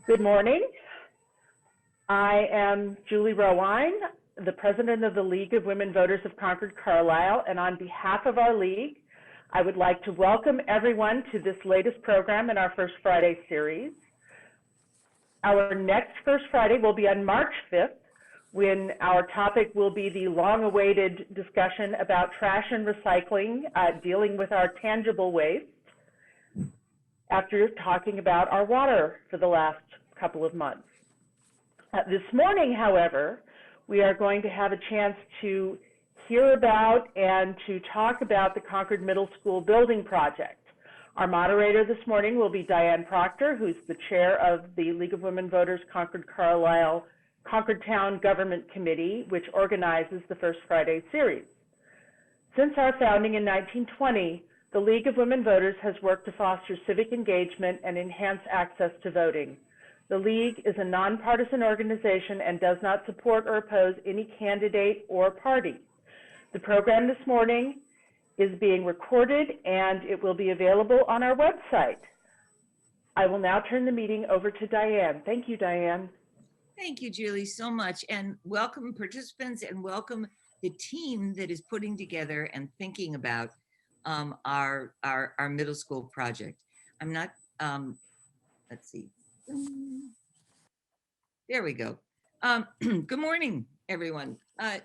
Good morning. I am Julie Rowine, the president of the League of Women Voters of Concord Carlisle, and on behalf of our league, I would like to welcome everyone to this latest program in our First Friday series. Our next First Friday will be on March 5th, when our topic will be the long-awaited discussion about trash and recycling, dealing with our tangible waste, after talking about our water for the last couple of months. This morning, however, we are going to have a chance to hear about and to talk about the Concord Middle School building project. Our moderator this morning will be Diane Proctor, who's the chair of the League of Women Voters Concord Carlisle Concord Town Government Committee, which organizes the First Friday series. Since our founding in 1920, the League of Women Voters has worked to foster civic engagement and enhance access to voting. The League is a nonpartisan organization and does not support or oppose any candidate or party. The program this morning is being recorded and it will be available on our website. I will now turn the meeting over to Diane. Thank you, Diane. Thank you, Julie, so much. And welcome participants and welcome the team that is putting together and thinking about our middle school project. I'm not, let's see. There we go. Good morning, everyone.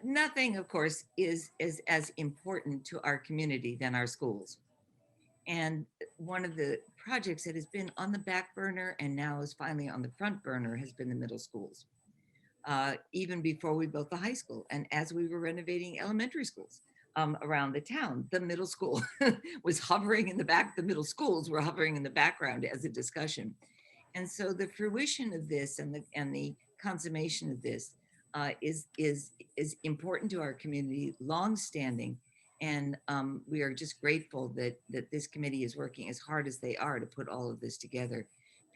Nothing, of course, is as important to our community than our schools. And one of the projects that has been on the back burner and now is finally on the front burner has been the middle schools. Even before we built the high school and as we were renovating elementary schools around the town, the middle school was hovering in the back, the middle schools were hovering in the background as a discussion. And so the fruition of this and the consummation of this is important to our community, long-standing. And we are just grateful that this committee is working as hard as they are to put all of this together.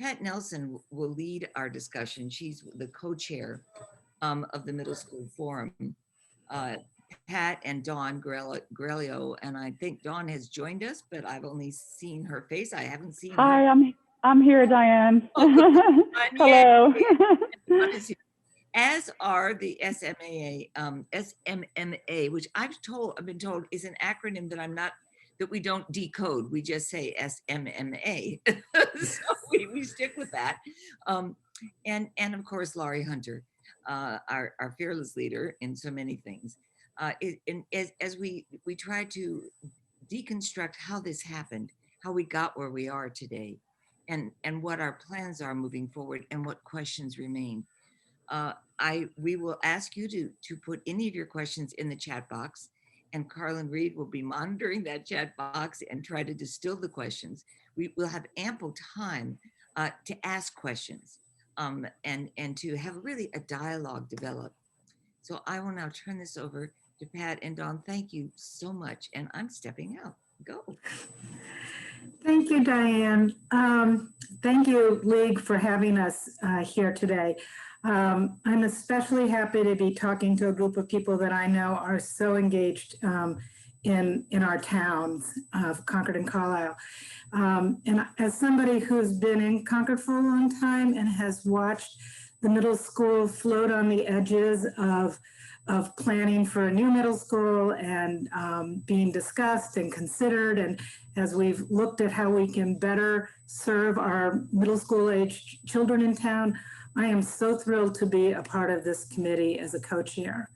Pat Nelson will lead our discussion. She's the co-chair of the Middle School Forum. Pat and Dawn Grelio, and I think Dawn has joined us, but I've only seen her face. I haven't seen her. Hi, I'm here, Diane. Hello. As are the SMMA, which I've been told is an acronym that we don't decode. We just say SMMA. So we stick with that. And of course, Laurie Hunter, our fearless leader in so many things. As we try to deconstruct how this happened, how we got where we are today, and what our plans are moving forward and what questions remain. We will ask you to put any of your questions in the chat box, and Carlin Reed will be monitoring that chat box and try to distill the questions. We will have ample time to ask questions and to have really a dialogue develop. So I will now turn this over to Pat and Dawn. Thank you so much. And I'm stepping out. Go. Thank you, Diane. Thank you, League, for having us here today. I'm especially happy to be talking to a group of people that I know are so engaged in our towns of Concord and Carlisle. And as somebody who's been in Concord for a long time and has watched the middle school float on the edges of planning for a new middle school and being discussed and considered, and as we've looked at how we can better serve our middle school age children in town, I am so thrilled to be a part of this committee as a co-chair.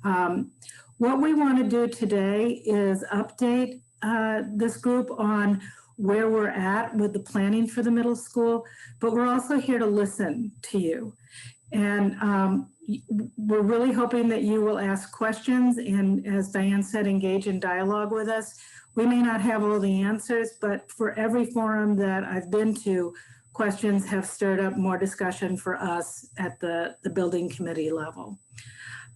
What we want to do today is update this group on where we're at with the planning for the middle school, but we're also here to listen to you. And we're really hoping that you will ask questions and, as Diane said, engage in dialogue with us. We may not have all the answers, but for every forum that I've been to, questions have stirred up more discussion for us at the building committee level.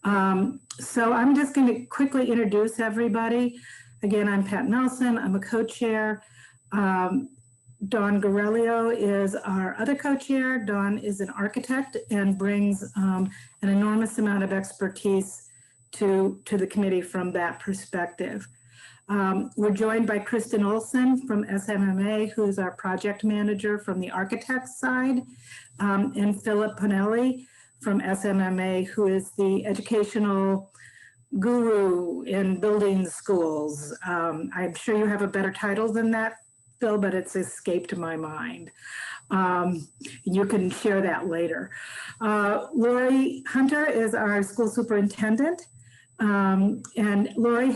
So I'm just going to quickly introduce everybody. Again, I'm Pat Nelson. I'm a co-chair. Dawn Grelio is our other co-chair. Dawn is an architect and brings an enormous amount of expertise to the committee from that perspective. We're joined by Kristen Olson from SMMA, who is our project manager from the architect side, and Philip Pinelli from SMMA, who is the educational guru in building schools. I'm sure you have a better title than that, Phil, but it's escaped my mind. You can share that later. Lori Hunter is our school superintendent, and Lori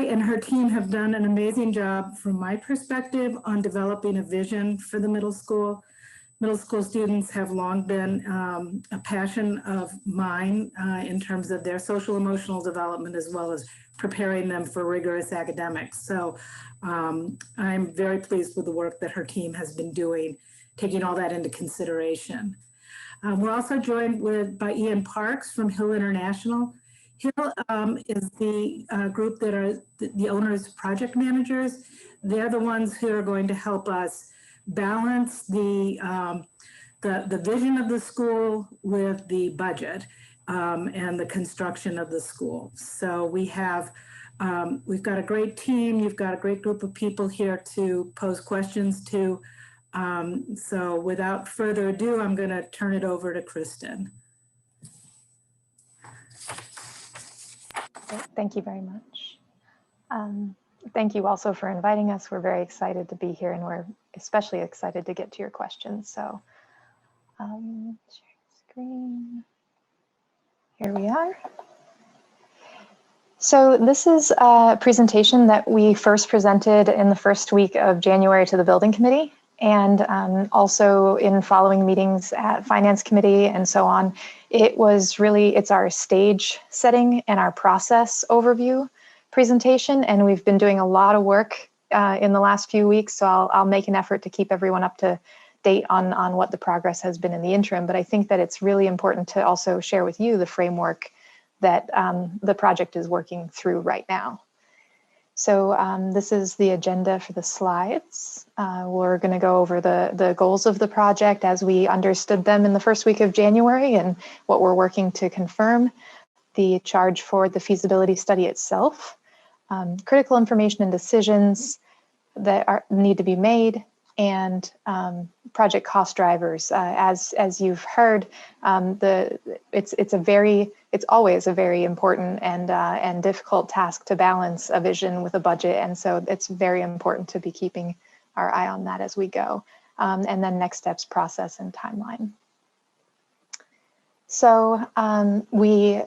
and her team have done an amazing job from my perspective on developing a vision for the middle school. Middle school students have long been a passion of mine in terms of their social emotional development, as well as preparing them for rigorous academics. So I'm very pleased with the work that her team has been doing, taking all that into consideration. We're also joined by Ian Parks from Hill International. Hill is the group that are the owners, project managers. They're the ones who are going to help us balance the vision of the school with the budget and the construction of the school. So we've got a great team. You've got a great group of people here to pose questions to. So without further ado, I'm going to turn it over to Kristen. Thank you very much. Thank you also for inviting us. We're very excited to be here, and we're especially excited to get to your questions. So sharing screen. Here we are. So this is a presentation that we first presented in the first week of January to the building committee, and also in following meetings at finance committee and so on. It's our stage setting and our process overview presentation, and we've been doing a lot of work in the last few weeks, so I'll make an effort to keep everyone up to date on what the progress has been in the interim. But I think that it's really important to also share with you the framework that the project is working through right now. So this is the agenda for the slides. We're going to go over the goals of the project as we understood them in the first week of January and what we're working to confirm, the charge for the feasibility study itself, critical information and decisions that need to be made, and project cost drivers. As you've heard, it's always a very important and difficult task to balance a vision with a budget, and so it's very important to be keeping our eye on that as we go. And then next steps, process, and timeline. So we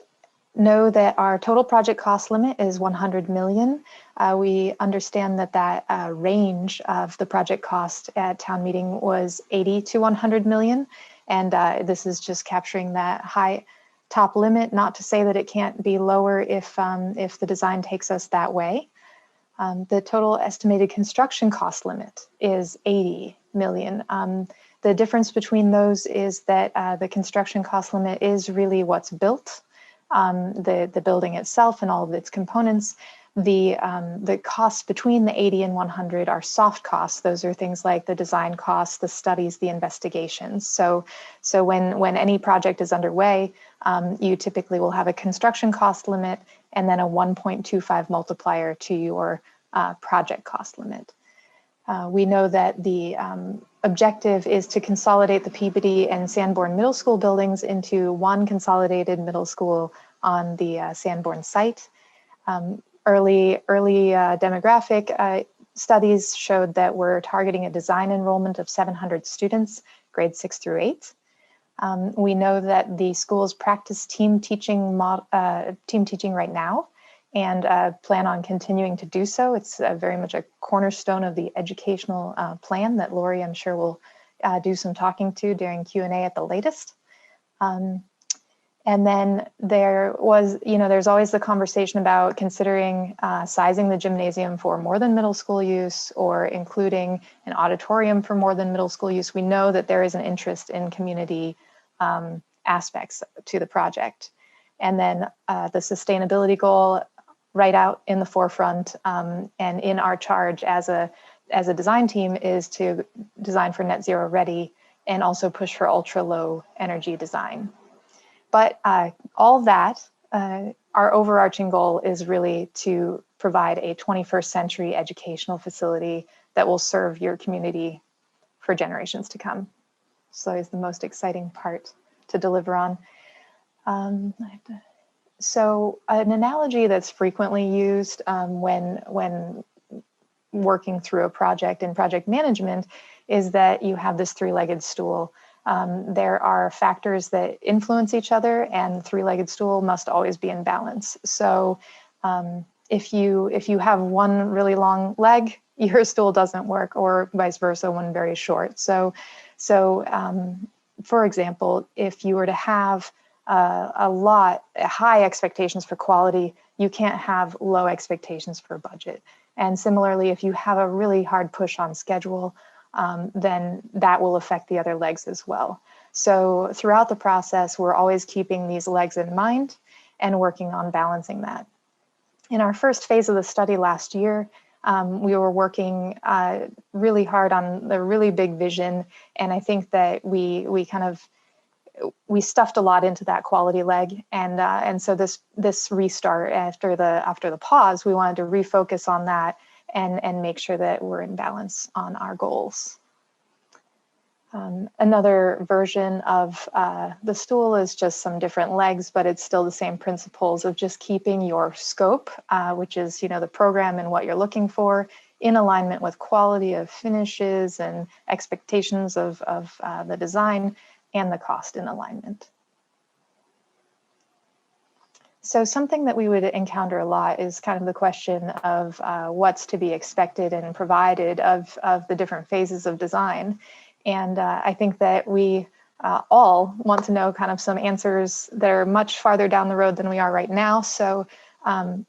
know that our total project cost limit is 100 million. We understand that range of the project cost at town meeting was 80 to 100 million. And this is just capturing that high top limit, not to say that it can't be lower if the design takes us that way. The total estimated construction cost limit is 80 million. The difference between those is that the construction cost limit is really what's built. The building itself and all of its components. The costs between the 80 and 100 are soft costs. Those are things like the design costs, the studies, the investigations. So when any project is underway, you typically will have a construction cost limit and then a 1.25 multiplier to your project cost limit. We know that the objective is to consolidate the Peabody and Sanborn middle school buildings into one consolidated middle school on the Sanborn site. Early demographic studies showed that we're targeting a design enrollment of 700 students, grades 6 through 8. We know that the schools practice team teaching right now, and plan on continuing to do so. It's very much a cornerstone of the educational plan that Lori, I'm sure, will do some talking to during Q&A at the latest. And then there's always the conversation about considering sizing the gymnasium for more than middle school use, or including an auditorium for more than middle school use. We know that there is an interest in community aspects to the project. And then the sustainability goal right out in the forefront, and in our charge as a design team is to design for net zero ready and also push for ultra low energy design. But all that our overarching goal is really to provide a 21st century educational facility that will serve your community for generations to come. So it's the most exciting part to deliver on. So an analogy that's frequently used when working through a project in project management is that you have this three-legged stool. There are factors that influence each other, and the three-legged stool must always be in balance. So if you have one really long leg, your stool doesn't work, or vice versa, one very short. So for example, if you were to have high expectations for quality, you can't have low expectations for budget. And similarly, if you have a really hard push on schedule, then that will affect the other legs as well. So throughout the process, we're always keeping these legs in mind and working on balancing that. In our first phase of the study last year, we were working really hard on the really big vision, and I think that we stuffed a lot into that quality leg, and so this restart after the pause, we wanted to refocus on that and make sure that we're in balance on our goals. Another version of the stool is just some different legs, but it's still the same principles of just keeping your scope, which is the program and what you're looking for, in alignment with quality of finishes and expectations of the design, and the cost in alignment. So something that we would encounter a lot is kind of the question of what's to be expected and provided of the different phases of design. And I think that we all want to know kind of some answers that are much farther down the road than we are right now. So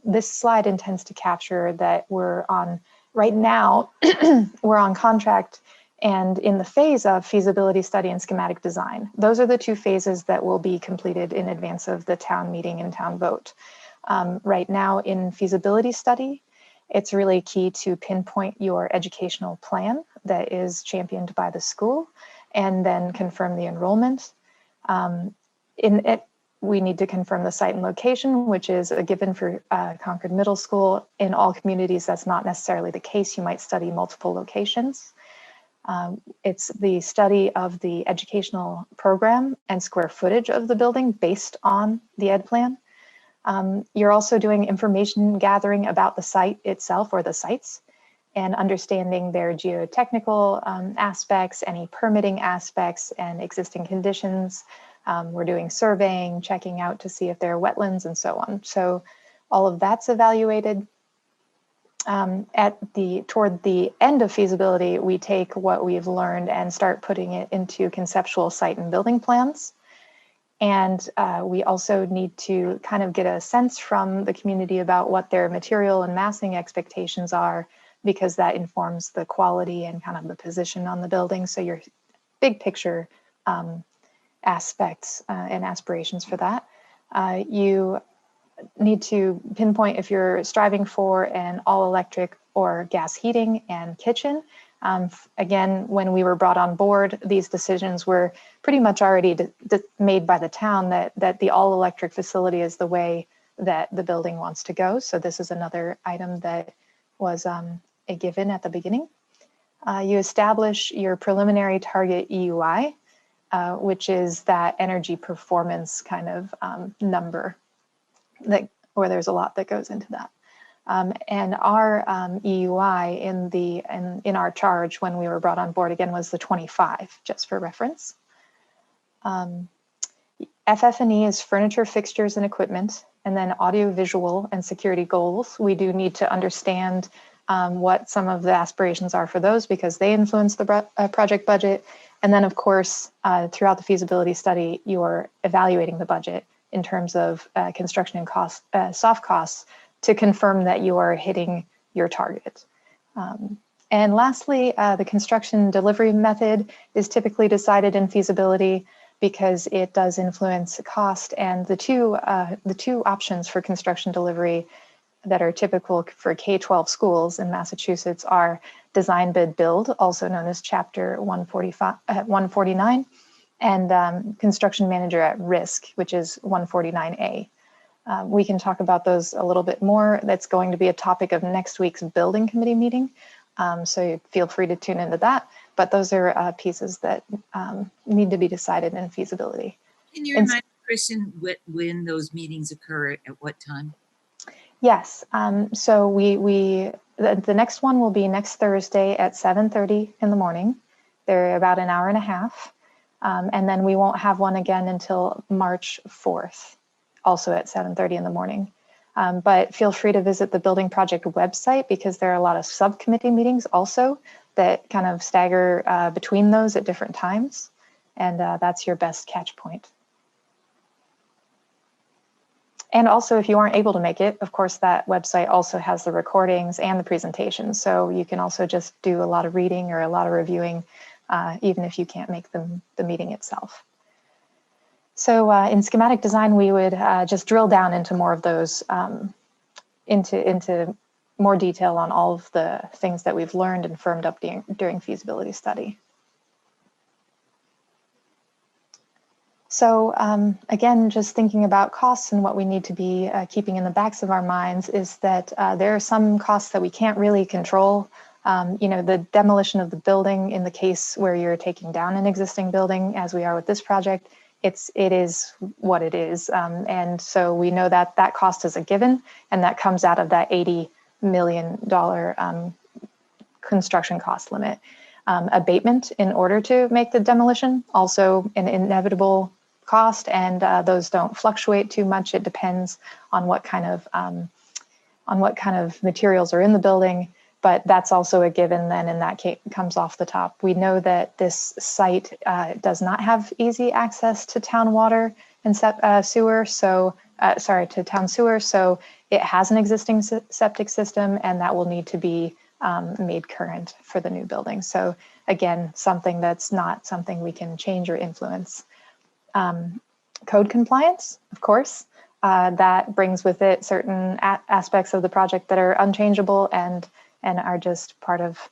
this slide intends to capture that right now, we're on contract and in the phase of feasibility study and schematic design. Those are the two phases that will be completed in advance of the town meeting and town vote. Right now in feasibility study, it's really key to pinpoint your educational plan that is championed by the school and then confirm the enrollment. We need to confirm the site and location, which is a given for Concord Middle School. In all communities, that's not necessarily the case. You might study multiple locations. It's the study of the educational program and square footage of the building based on the ed plan. You're also doing information gathering about the site itself or the sites and understanding their geotechnical aspects, any permitting aspects and existing conditions. We're doing surveying, checking out to see if there are wetlands and so on. So all of that's evaluated. Toward the end of feasibility, we take what we've learned and start putting it into conceptual site and building plans. And we also need to kind of get a sense from the community about what their material and massing expectations are, because that informs the quality and kind of the position on the building. So your big picture aspects and aspirations for that. You need to pinpoint if you're striving for an all-electric or gas heating and kitchen. Again, when we were brought on board, these decisions were pretty much already made by the town that the all-electric facility is the way that the building wants to go. So this is another item that was a given at the beginning. You establish your preliminary target EUI, which is that energy performance kind of number, where there's a lot that goes into that. And our EUI in our charge when we were brought on board again was the 25, just for reference. FF&E is furniture, fixtures, and equipment, and then audio-visual and security goals. We do need to understand what some of the aspirations are for those because they influence the project budget. And then, of course, throughout the feasibility study, you're evaluating the budget in terms of construction and cost, soft costs, to confirm that you are hitting your target. And lastly, the construction delivery method is typically decided in feasibility because it does influence cost. And the two options for construction delivery that are typical for K-12 schools in Massachusetts are design, bid, build, also known as Chapter 149, and construction manager at risk, which is 149A. we can talk about those a little bit more. That's going to be a topic of next week's building committee meeting. So feel free to tune into that. But those are pieces that need to be decided in feasibility. Can you remind Christian when those meetings occur at what time? Yes. So the next one will be next Thursday at 7:30 in the morning. They're about an hour and a half. And then we won't have one again until March 4th, also at 7:30 in the morning. But feel free to visit the building project website because there are a lot of subcommittee meetings also that kind of stagger between those at different times. And that's your best catch point. And also, if you aren't able to make it, of course, that website also has the recordings and the presentations. So you can also just do a lot of reading or a lot of reviewing, even if you can't make the meeting itself. So in schematic design, we would just drill down into more of those, into more detail on all of the things that we've learned and firmed up during feasibility study. So again, just thinking about costs and what we need to be keeping in the backs of our minds is that there are some costs that we can't really control. You know, the demolition of the building in the case where you're taking down an existing building, as we are with this project, it is what it is. And so we know that that cost is a given, and that comes out of that $80 million construction cost limit. Abatement in order to make the demolition, also an inevitable cost, and those don't fluctuate too much. It depends on what kind of materials are in the building, but that's also a given then, and that comes off the top. We know that this site does not have easy access to town water and sewer, so to town sewer, so it has an existing septic system, and that will need to be made current for the new building. So again, something that's not something we can change or influence. Code compliance, of course, that brings with it certain aspects of the project that are unchangeable and are just part of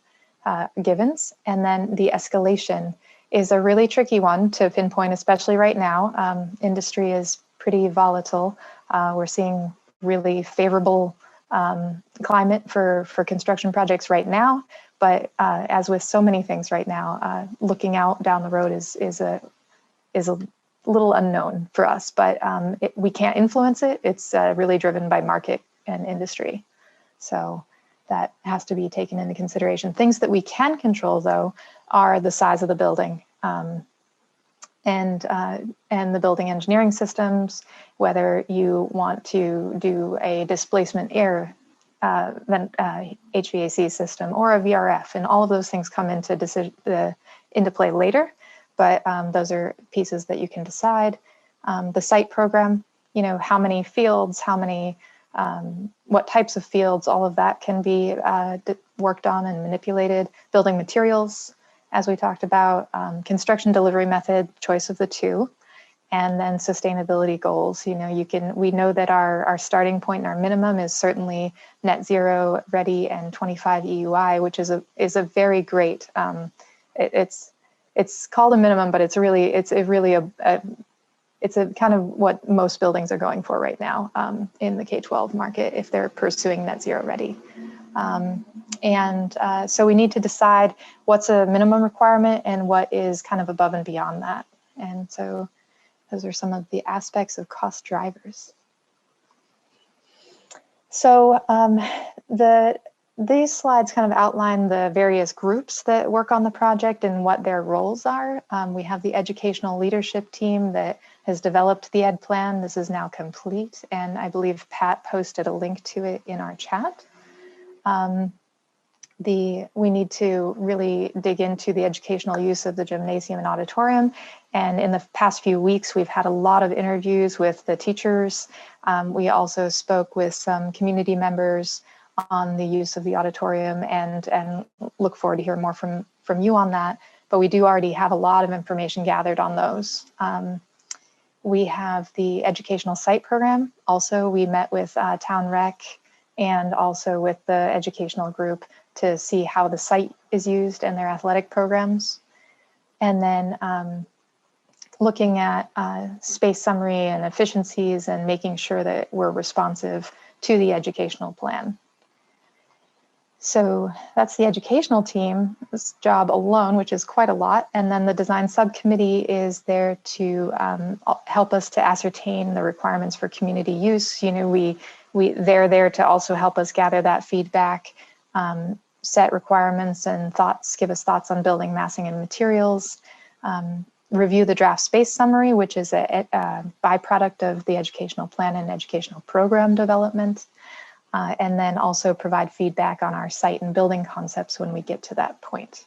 givens. And then the escalation is a really tricky one to pinpoint, especially right now. Industry is pretty volatile. We're seeing really favorable climate for construction projects right now, but as with so many things right now, looking out down the road is a little unknown for us. But we can't influence it. It's really driven by market and industry, so that has to be taken into consideration. Things that we can control, though, are the size of the building and the building engineering systems, whether you want to do a displacement air HVAC system or a VRF, and all of those things come into play later, but those are pieces that you can decide. The site program, you know, how many fields, what types of fields, all of that can be worked on and manipulated. Building materials, as we talked about, construction delivery method, choice of the two, and then sustainability goals. You know, we know that our starting point and our minimum is certainly net zero ready and 25 EUI, which is a very great. It's called a minimum, but it's a kind of what most buildings are going for right now in the K-12 market if they're pursuing net zero ready. So we need to decide what's a minimum requirement and what is kind of above and beyond that. And so those are some of the aspects of cost drivers. So these slides kind of outline the various groups that work on the project and what their roles are. We have the educational leadership team that has developed the ed plan. This is now complete, and I believe Pat posted a link to it in our chat. We need to really dig into the educational use of the gymnasium and auditorium. And in the past few weeks, we've had a lot of interviews with the teachers. We also spoke with some community members on the use of the auditorium and look forward to hearing more from you on that. But we do already have a lot of information gathered on those. We have the educational site program. Also, we met with Town Rec and also with the educational group to see how the site is used and their athletic programs. And then looking at space summary and efficiencies and making sure that we're responsive to the educational plan. So that's the educational team's job alone, which is quite a lot. And then the design subcommittee is there to help us to ascertain the requirements for community use. You know, they're there to also help us gather that feedback, set requirements and thoughts, give us thoughts on building, massing, and materials, review the draft space summary, which is a byproduct of the educational plan and educational program development, and then also provide feedback on our site and building concepts when we get to that point.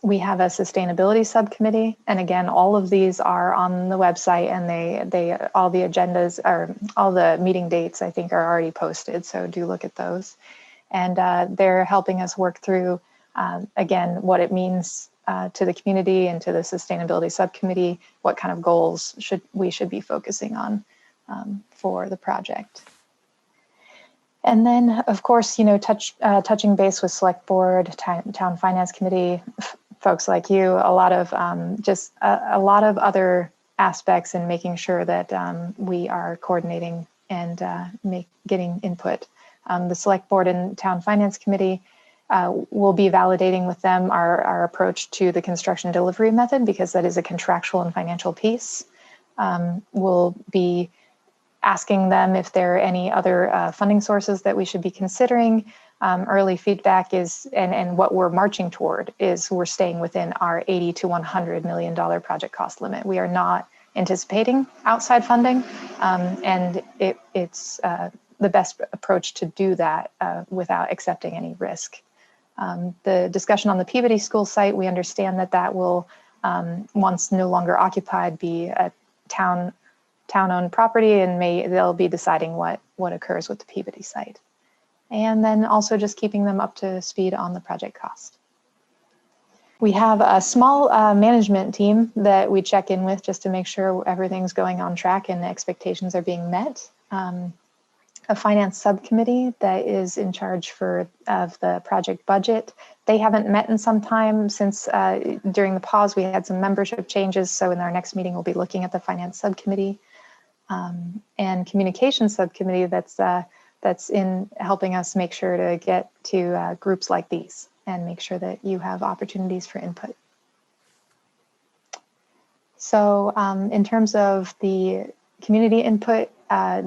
We have a sustainability subcommittee, and again, all of these are on the website, and all the agendas or all the meeting dates I think are already posted, so do look at those. And they're helping us work through again what it means to the community and to the sustainability subcommittee, what kind of goals we should be focusing on for the project. And then, of course, you know, touching base with select board, town finance committee, folks like you, a lot of just a lot of other aspects in making sure that we are coordinating and getting input. The select board and town finance committee will be validating with them our approach to the construction delivery method, because that is a contractual and financial piece. We'll be asking them if there are any other funding sources that we should be considering. Early feedback is, and what we're marching toward is we're staying within our $80 to $100 million project cost limit. We are not anticipating outside funding, and it's the best approach to do that without accepting any risk. The discussion on the Peabody School site, we understand that will, once no longer occupied, be a town-owned property, and they'll be deciding what occurs with the Peabody site. And then also just keeping them up to speed on the project cost. We have a small management team that we check in with just to make sure everything's going on track and the expectations are being met. A finance subcommittee that is in charge of the project budget. They haven't met in some time since during the pause we had some membership changes, so in our next meeting we'll be looking at the finance subcommittee. And communications subcommittee that's in helping us make sure to get to groups like these and make sure that you have opportunities for input. So in terms of the community input,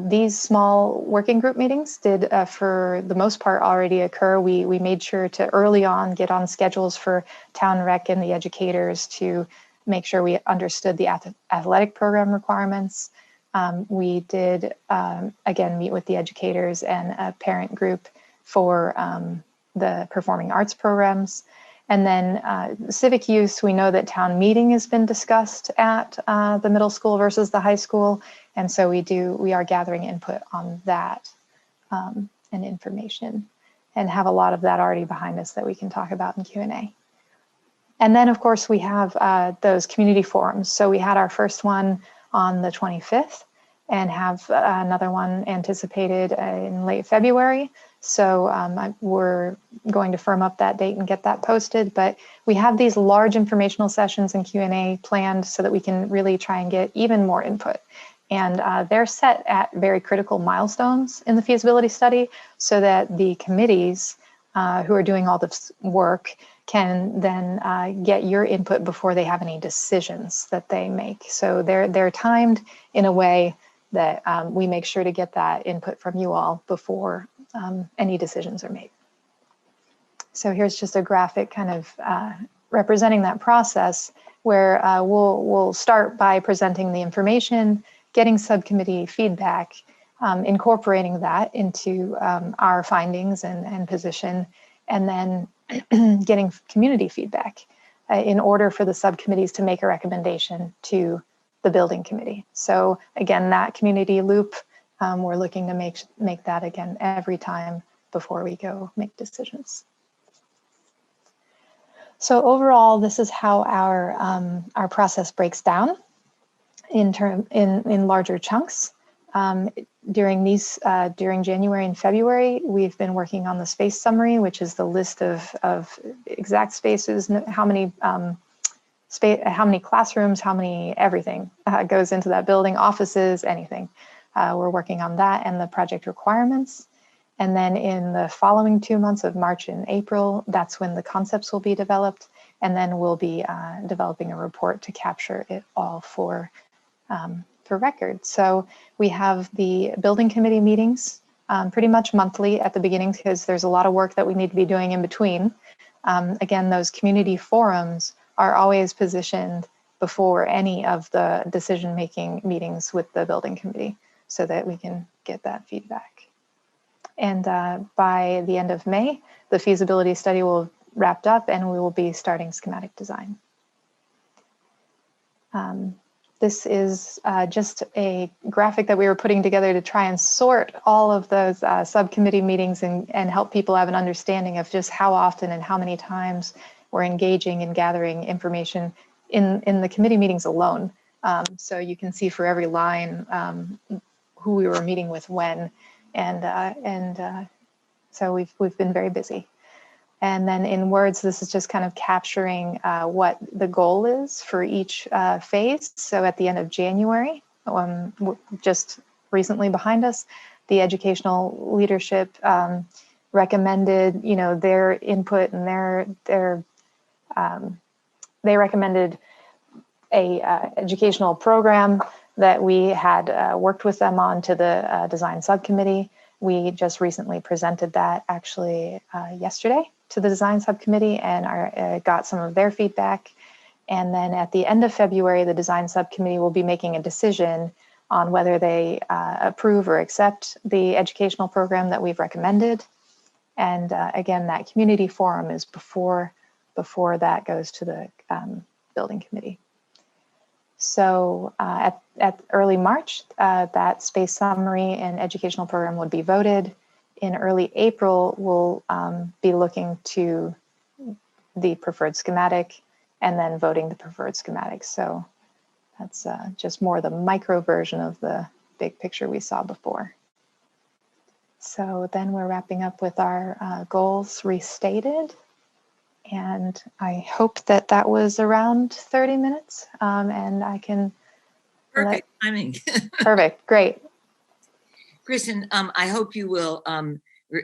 these small working group meetings did, for the most part, already occur. We made sure to early on get on schedules for town rec and the educators to make sure we understood the athletic program requirements. We did, again, meet with the educators and a parent group for the performing arts programs. And then civic use, we know that town meeting has been discussed at the middle school versus the high school. And so we are gathering input on that and information, and have a lot of that already behind us that we can talk about in Q&A. And then, of course, we have those community forums. So we had our first one on the 25th and have another one anticipated in late February. So we're going to firm up that date and get that posted. But we have these large informational sessions and Q&A planned so that we can really try and get even more input. And they're set at very critical milestones in the feasibility study so that the committees who are doing all this work can then get your input before they have any decisions that they make. So they're timed in a way that we make sure to get that input from you all before any decisions are made. So here's just a graphic kind of representing that process where we'll start by presenting the information, getting subcommittee feedback, incorporating that into our findings and position, and then getting community feedback in order for the subcommittees to make a recommendation to the building committee. So again, that community loop, we're looking to make that again every time before we go make decisions. So overall, this is how our process breaks down in larger chunks. During January and February, we've been working on the space summary, which is the list of exact spaces, how many space, how many classrooms, how many everything goes into that building, offices, anything. We're working on that and the project requirements. And then in the following 2 months of March and April, that's when the concepts will be developed. And then we'll be developing a report to capture it all for record. So we have the building committee meetings pretty much monthly at the beginning, because there's a lot of work that we need to be doing in between. Again, those community forums are always positioned before any of the decision-making meetings with the building committee so that we can get that feedback. And by the end of May, the feasibility study will have wrapped up and we will be starting schematic design. This is just a graphic that we were putting together to try and sort all of those subcommittee meetings and help people have an understanding of just how often and how many times we're engaging and gathering information in the committee meetings alone. So you can see for every line who we were meeting with when, and so we've been very busy. And then in words, this is just kind of capturing what the goal is for each phase. So at the end of January, just recently behind us, the educational leadership recommended, their input, and they recommended a educational program that we had worked with them on to the design subcommittee. We just recently presented that actually yesterday to the design subcommittee and got some of their feedback. And then at the end of February, the design subcommittee will be making a decision on whether they approve or accept the educational program that we've recommended. And again, that community forum is before that goes to the building committee. So at early March, that space summary and educational program would be voted. In early April, we'll be looking to the preferred schematic and then voting the preferred schematic. So that's just more the micro version of the big picture we saw before. So then we're wrapping up with our goals restated. And I hope that that was around 30 minutes and I can. Perfect timing. Perfect, great. Kristen, I hope you will,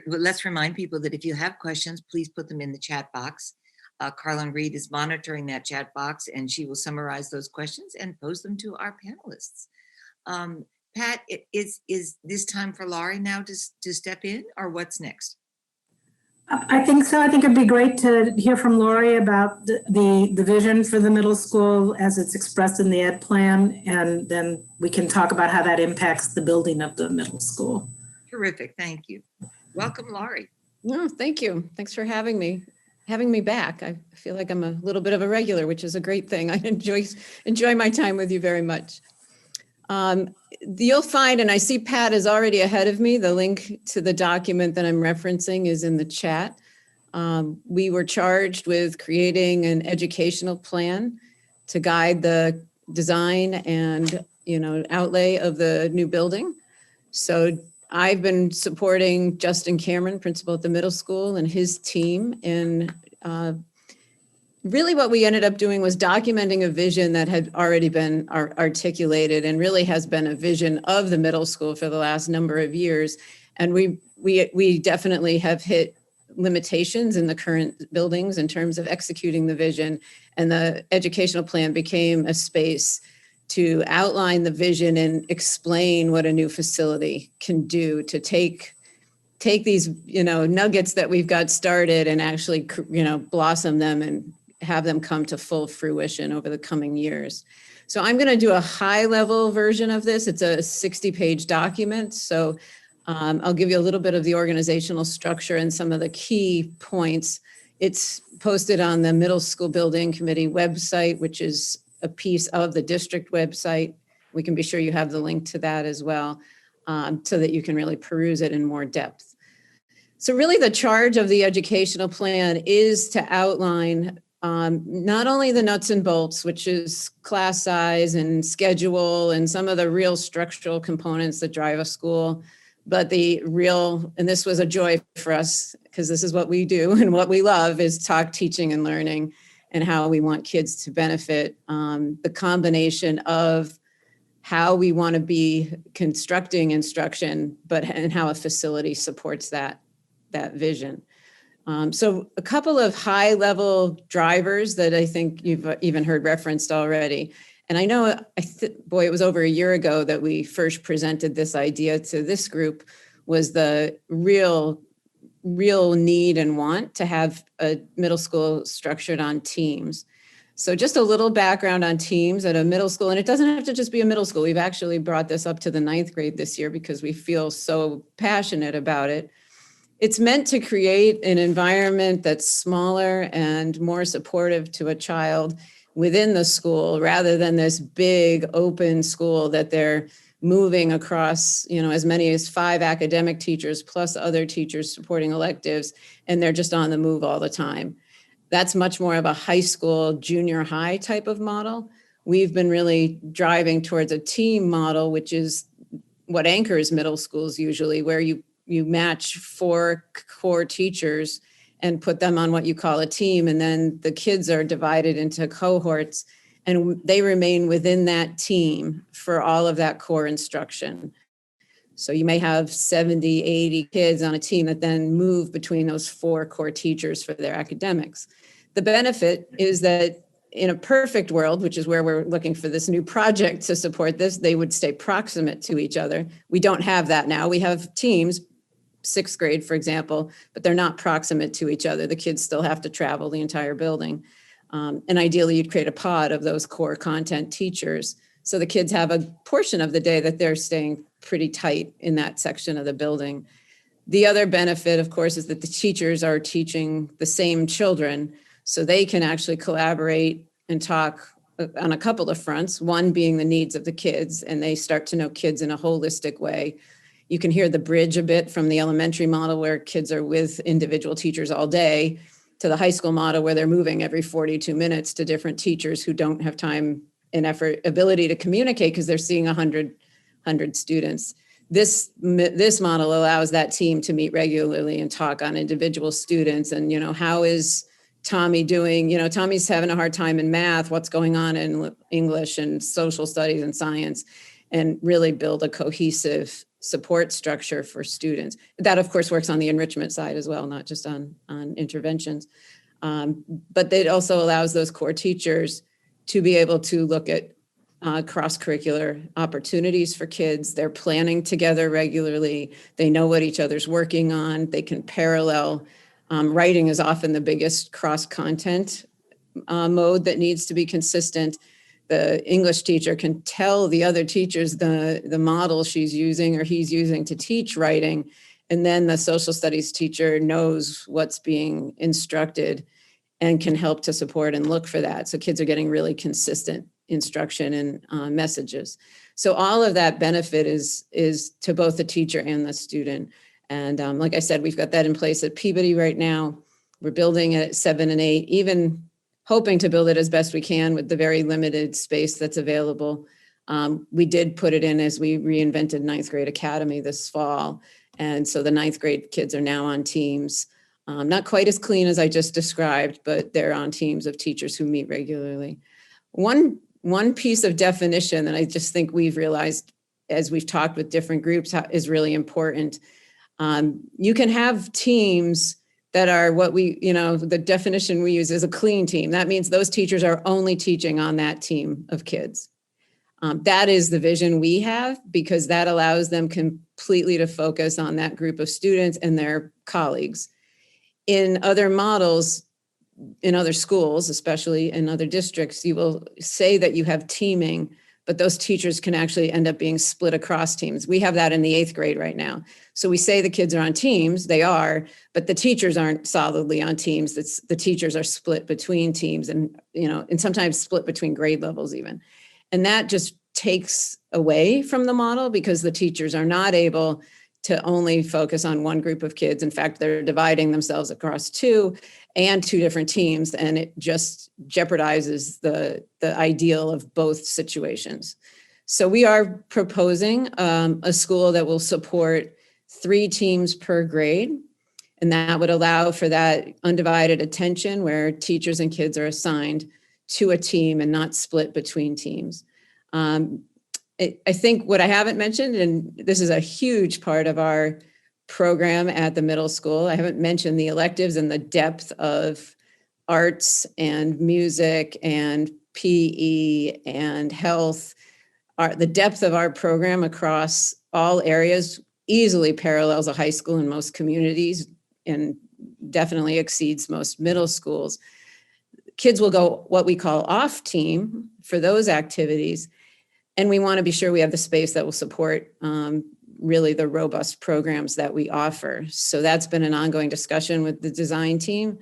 let's remind people that if you have questions, please put them in the chat box. Carlin Reed is monitoring that chat box and she will summarize those questions and pose them to our panelists. Pat, is this time for Laurie now to step in, or what's next? I think so. I think it'd be great to hear from Laurie about the vision for the middle school as it's expressed in the ed plan, and then we can talk about how that impacts the building of the middle school. Terrific, thank you. Welcome, Laurie. No, thank you. Thanks for having me back. I feel like I'm a little bit of a regular, which is a great thing. I enjoy my time with you very much. You'll find, and I see Pat is already ahead of me, the link to the document that I'm referencing is in the chat. We were charged with creating an educational plan to guide the design and outlay of the new building. So I've been supporting Justin Cameron, principal at the middle school, and his team in really what we ended up doing was documenting a vision that had already been articulated and really has been a vision of the middle school for the last number of years. And we definitely have hit limitations in the current buildings in terms of executing the vision. And the educational plan became a space to outline the vision and explain what a new facility can do to take these, nuggets that we've got started and actually, blossom them and have them come to full fruition over the coming years. So I'm going to do a high level version of this. It's a 60-page document. So I'll give you a little bit of the organizational structure and some of the key points. It's posted on the Middle School Building Committee website, which is a piece of the district website. We can be sure you have the link to that as well, so that you can really peruse it in more depth. So really the charge of the educational plan is to outline not only the nuts and bolts, which is class size and schedule and some of the real structural components that drive a school, but and this was a joy for us because this is what we do and what we love is talk, teaching, and learning. and how we want kids to benefit. The combination of how we want to be constructing instruction, and how a facility supports that vision. So a couple of high level drivers that I think you've even heard referenced already. And I know, boy, it was over a year ago that we first presented this idea to this group, was the real need and want to have a middle school structured on teams. So just a little background on teams at a middle school, and it doesn't have to just be a middle school. We've actually brought this up to the 9th grade this year because we feel so passionate about it. It's meant to create an environment that's smaller and more supportive to a child within the school, rather than this big open school that they're moving across, as many as 5 academic teachers plus other teachers supporting electives, and they're just on the move all the time. That's much more of a high school, junior high type of model. We've been really driving towards a team model, which is what anchors middle schools usually, where you match 4 core teachers and put them on what you call a team. And then the kids are divided into cohorts, and they remain within that team for all of that core instruction. So you may have 70, 80 kids on a team that then move between those 4 core teachers for their academics. The benefit is that in a perfect world, which is where we're looking for this new project to support this, they would stay proximate to each other. We don't have that now. We have teams, 6th grade, for example, but they're not proximate to each other. The kids still have to travel the entire building. And ideally, you'd create a pod of those core content teachers. So the kids have a portion of the day that they're staying pretty tight in that section of the building. The other benefit, of course, is that the teachers are teaching the same children, so they can actually collaborate and talk on a couple of fronts, one being the needs of the kids, and they start to know kids in a holistic way. You can hear the bridge a bit from the elementary model where kids are with individual teachers all day to the high school model where they're moving every 42 minutes to different teachers who don't have time and ability to communicate because they're seeing 100 students. This model allows that team to meet regularly and talk on individual students and, how is Tommy doing? Tommy's having a hard time in math. What's going on in English and social studies and science, and really build a cohesive support structure for students. That, of course, works on the enrichment side as well, not just on interventions. But it also allows those core teachers to be able to look at cross-curricular opportunities for kids. They're planning together regularly. They know what each other's working on. They can parallel. Writing is often the biggest cross-content mode that needs to be consistent. The English teacher can tell the other teachers the model she's using or he's using to teach writing. And then the social studies teacher knows what's being instructed and can help to support and look for that. So kids are getting really consistent instruction and messages. So all of that benefit is to both the teacher and the student. And like I said, we've got that in place at Peabody right now. We're building it at 7 and 8, even hoping to build it as best we can with the very limited space that's available. We did put it in as we reinvented 9th grade academy this fall. And so the 9th grade kids are now on teams, not quite as clean as I just described, but they're on teams of teachers who meet regularly. One piece of definition that I just think we've realized as we've talked with different groups is really important. You can have teams that are what the definition we use is a clean team. That means those teachers are only teaching on that team of kids. That is the vision we have, because that allows them completely to focus on that group of students and their colleagues. In other models, in other schools, especially in other districts, you will say that you have teaming, but those teachers can actually end up being split across teams. We have that in the 8th grade right now. So we say the kids are on teams, they are, but the teachers aren't solidly on teams. The teachers are split between teams and sometimes split between grade levels even. And that just takes away from the model because the teachers are not able to only focus on one group of kids. In fact, they're dividing themselves across 2 different teams, and it just jeopardizes the ideal of both situations. So we are proposing a school that will support 3 teams per grade. And that would allow for that undivided attention where teachers and kids are assigned to a team and not split between teams. I think what I haven't mentioned, and this is a huge part of our program at the middle school, I haven't mentioned the electives and the depth of arts and music and PE and health. The depth of our program across all areas easily parallels a high school in most communities and definitely exceeds most middle schools. Kids will go what we call off team for those activities. And we want to be sure we have the space that will support really the robust programs that we offer. So that's been an ongoing discussion with the design team.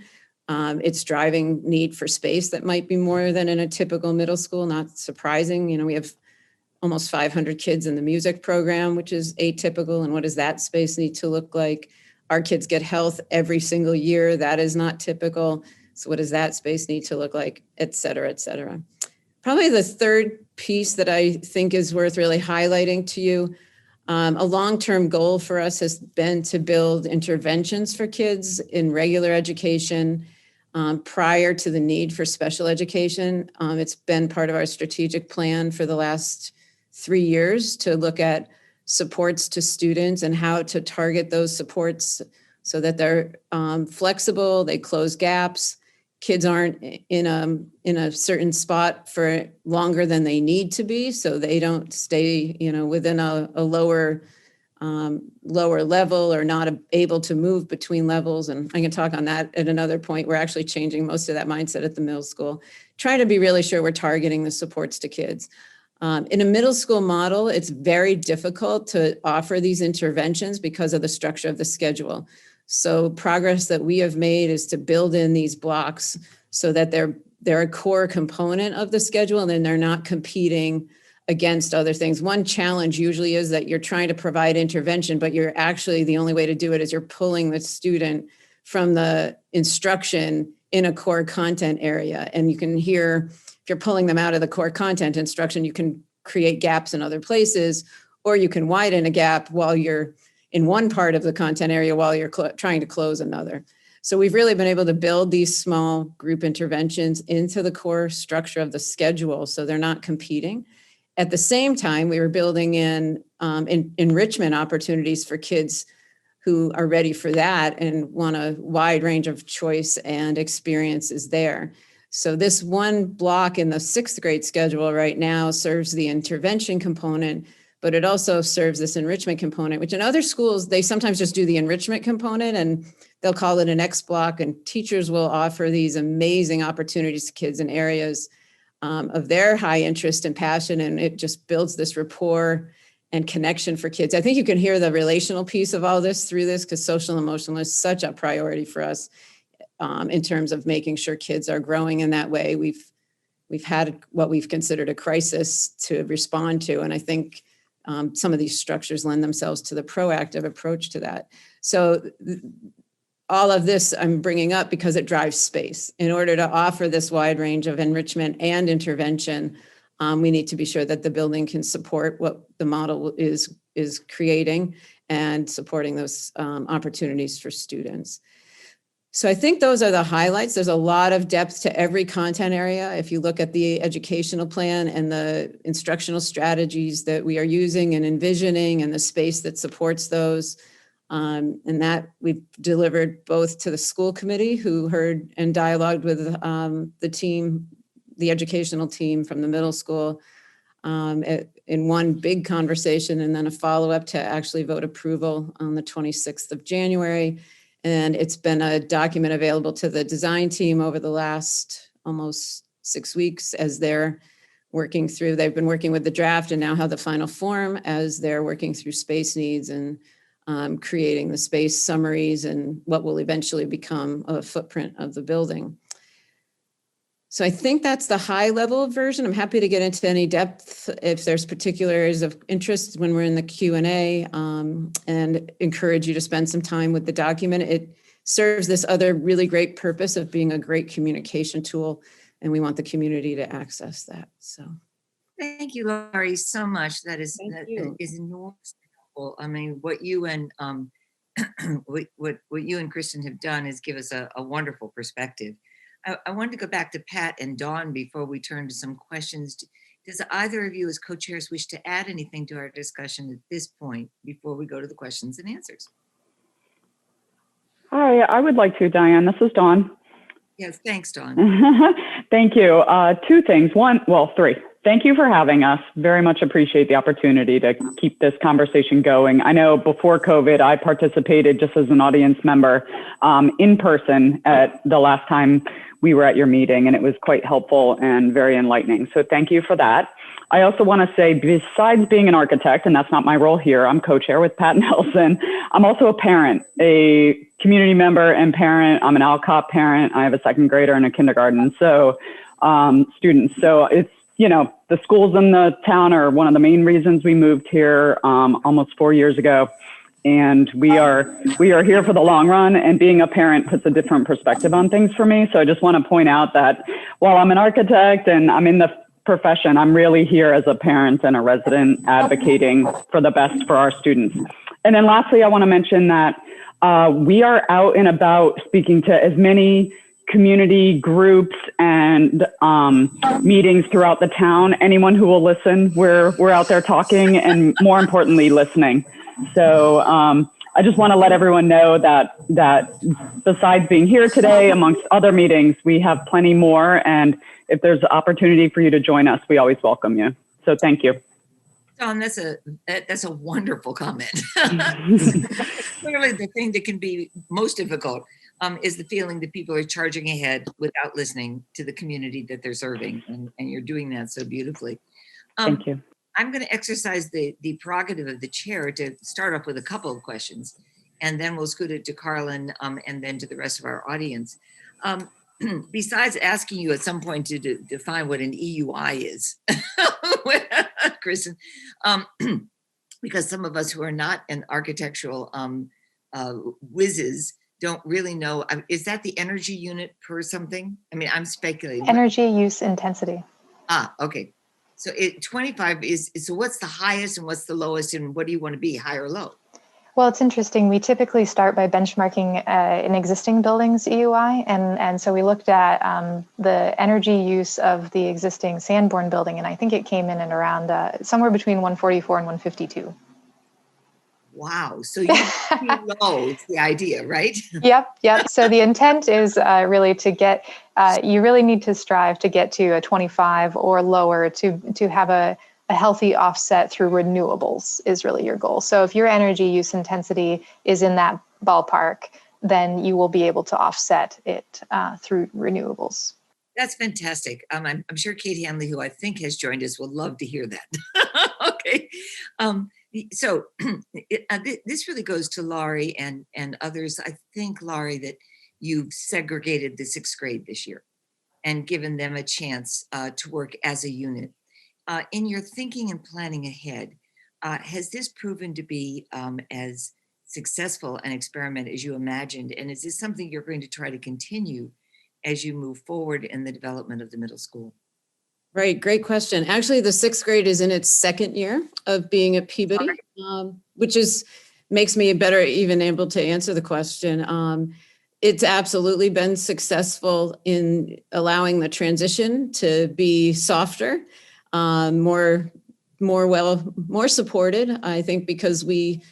It's driving need for space that might be more than in a typical middle school, not surprising. You know, we have almost 500 kids in the music program, which is atypical. And what does that space need to look like? Our kids get health every single year. That is not typical. So what does that space need to look like, et cetera, et cetera. Probably the third piece that I think is worth really highlighting to you, a long-term goal for us has been to build interventions for kids in regular education prior to the need for special education. It's been part of our strategic plan for the last 3 years to look at supports to students and how to target those supports so that they're flexible, they close gaps. Kids aren't in a certain spot for longer than they need to be, so they don't stay, you know, within a lower level or not able to move between levels. And I can talk on that at another point. We're actually changing most of that mindset at the middle school, trying to be really sure we're targeting the supports to kids. In a middle school model, it's very difficult to offer these interventions because of the structure of the schedule. So progress that we have made is to build in these blocks so that they're a core component of the schedule and then they're not competing against other things. One challenge usually is that you're trying to provide intervention, but you're actually, the only way to do it is you're pulling the student from the instruction in a core content area. And you can hear, if you're pulling them out of the core content instruction, you can create gaps in other places, or you can widen a gap while you're in one part of the content area while you're trying to close another. So we've really been able to build these small group interventions into the core structure of the schedule so they're not competing. At the same time, we were building in enrichment opportunities for kids who are ready for that and want a wide range of choice and experiences there. So this one block in the 6th grade schedule right now serves the intervention component, but it also serves this enrichment component, which in other schools, they sometimes just do the enrichment component and they'll call it an X block, and teachers will offer these amazing opportunities to kids in areas of their high interest and passion, and it just builds this rapport and connection for kids. I think you can hear the relational piece of all this through this because social and emotional is such a priority for us in terms of making sure kids are growing in that way. We've had what we've considered a crisis to respond to, and I think some of these structures lend themselves to the proactive approach to that. So all of this I'm bringing up because it drives space. In order to offer this wide range of enrichment and intervention, we need to be sure that the building can support what the model is creating and supporting those opportunities for students. So I think those are the highlights. There's a lot of depth to every content area. If you look at the educational plan and the instructional strategies that we are using and envisioning and the space that supports those, and that we've delivered both to the school committee who heard and dialogued with the team, the educational team from the middle school in one big conversation, and then a follow-up to actually vote approval on the 26th of January. And it's been a document available to the design team over the last almost 6 weeks as they're working through. They've been working with the draft and now have the final form as they're working through space needs and creating the space summaries and what will eventually become a footprint of the building. So I think that's the high level version. I'm happy to get into any depth if there's particular areas of interest when we're in the Q&A, and encourage you to spend some time with the document. It serves this other really great purpose of being a great communication tool, and we want the community to access that. So Thank you, Laurie, so much. That is Thank you. enormously helpful. I mean, what you and what you and Kristen have done is give us a wonderful perspective. I wanted to go back to Pat and Dawn before we turn to some questions. Does either of you as co-chairs wish to add anything to our discussion at this point before we go to the questions and answers? Hi, I would like to, Diane. This is Dawn. Yes, thanks, Dawn. Thank you. Two things. Three. Thank you for having us. Very much appreciate the opportunity to keep this conversation going. I know before COVID, I participated just as an audience member in person at the last time we were at your meeting, and it was quite helpful and very enlightening. So thank you for that. I also want to say, besides being an architect, and that's not my role here, I'm co-chair with Pat Nelson. I'm also a parent, a community member and parent. I'm an ALCOP parent. I have a second grader and a kindergarten students. So it's, the schools in the town are one of the main reasons we moved here almost 4 years ago. And we are here for the long run, and being a parent puts a different perspective on things for me. So I just want to point out that while I'm an architect and I'm in the profession, I'm really here as a parent and a resident advocating for the best for our students. And then lastly, I want to mention that we are out and about speaking to as many community groups and meetings throughout the town. Anyone who will listen, we're out there talking and, more importantly, listening. So I just want to let everyone know that besides being here today, amongst other meetings, we have plenty more. And if there's an opportunity for you to join us, we always welcome you. So thank you. Dawn, that's a wonderful comment. Clearly, the thing that can be most difficult is the feeling that people are charging ahead without listening to the community that they're serving, and you're doing that so beautifully. Thank you. I'm going to exercise the prerogative of the chair to start off with a couple of questions, and then we'll scoot it to Carlin and then to the rest of our audience. Besides asking you at some point to define what an EUI is, Kristen, because some of us who are not an architectural whizzes don't really know. Is that the energy unit per something? I mean, I'm speculating. Energy use intensity. Okay. So 25 so what's the highest and what's the lowest, and what do you want to be, high or low? Well, it's interesting. We typically start by benchmarking an existing building's EUI. And so we looked at the energy use of the existing Sanborn building, and I think it came in at around somewhere between 144 and 152. Wow. So you know it's the idea, right? Yep. So the intent is really to get, you really need to strive to get to a 25 or lower to have a healthy offset through renewables is really your goal. So if your energy use intensity is in that ballpark, then you will be able to offset it through renewables. That's fantastic. I'm sure Kate Hanley, who I think has joined us, will love to hear that. Okay. So this really goes to Laurie and others. I think, Laurie, that you've segregated the 6th grade this year and given them a chance to work as a unit. In your thinking and planning ahead, has this proven to be as successful an experiment as you imagined? And is this something you're going to try to continue as you move forward in the development of the middle school? Right, great question. Actually, the 6th grade is in its 2nd year of being at Peabody, which makes me better even able to answer the question. It's absolutely been successful in allowing the transition to be softer, more supported, I think, because we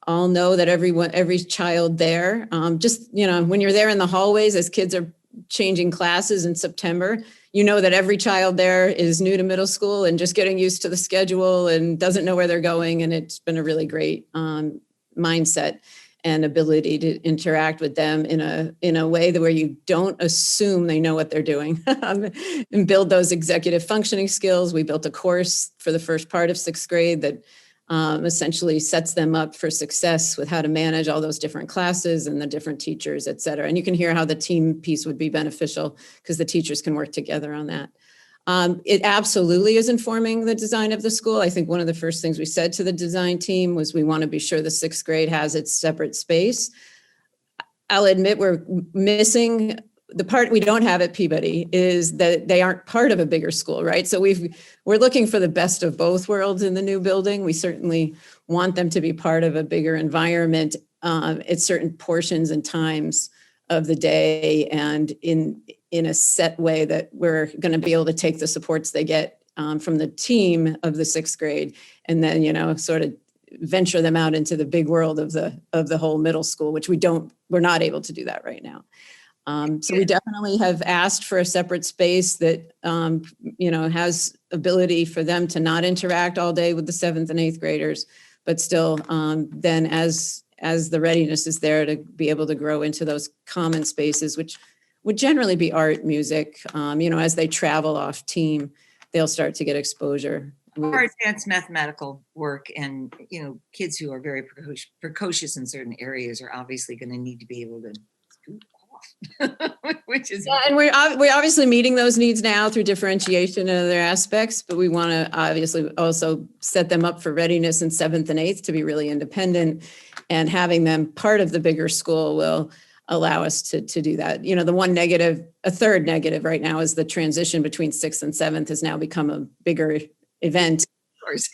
all know that every child there, when you're there in the hallways as kids are changing classes in September, you know that every child there is new to middle school and just getting used to the schedule and doesn't know where they're going. And it's been a really great mindset and ability to interact with them in a way that where you don't assume they know what they're doing and build those executive functioning skills. We built a course for the first part of 6th grade that essentially sets them up for success with how to manage all those different classes and the different teachers, et cetera. And you can hear how the team piece would be beneficial because the teachers can work together on that. It absolutely is informing the design of the school. I think one of the first things we said to the design team was we want to be sure the 6th grade has its separate space. I'll admit we're missing the part we don't have at Peabody is that they aren't part of a bigger school, right? So we're looking for the best of both worlds in the new building. We certainly want them to be part of a bigger environment at certain portions and times of the day, and in a set way that we're going to be able to take the supports they get from the team of the 6th grade, and then, sort of venture them out into the big world of the whole middle school, which we're not able to do that right now. So we definitely have asked for a separate space that, has ability for them to not interact all day with the 7th and 8th graders, but still then as the readiness is there to be able to grow into those common spaces, which would generally be art, music, as they travel off team, they'll start to get exposure. Or advanced mathematical work, and kids who are very precocious in certain areas are obviously going to need to be able to scoot off, which is and we're obviously meeting those needs now through differentiation and other aspects, but we want to obviously also set them up for readiness in 7th and 8th to be really independent, and having them part of the bigger school will allow us to do that. A third negative right now is the transition between 6th and 7th has now become a bigger event. Of course.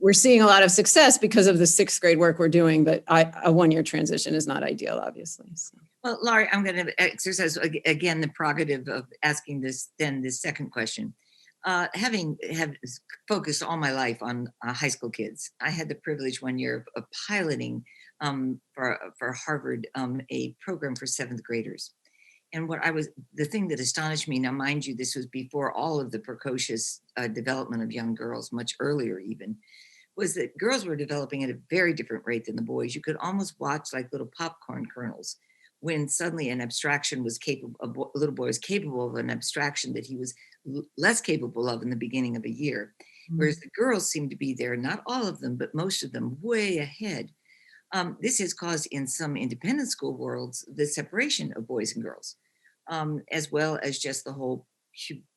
We're seeing a lot of success because of the 6th grade work we're doing, but a one-year transition is not ideal, obviously. So. Well, Laurie, I'm going to exercise again the prerogative of asking this second question. Having focused all my life on high school kids, I had the privilege one year of piloting for Harvard a program for 7th graders. And the thing that astonished me, now mind you, this was before all of the precocious development of young girls, much earlier even, was that girls were developing at a very different rate than the boys. You could almost watch like little popcorn kernels when suddenly an abstraction was capable, a little boy was capable of an abstraction that he was less capable of in the beginning of a year. Whereas the girls seemed to be there, not all of them, but most of them way ahead. This has caused in some independent school worlds the separation of boys and girls, as well as just the whole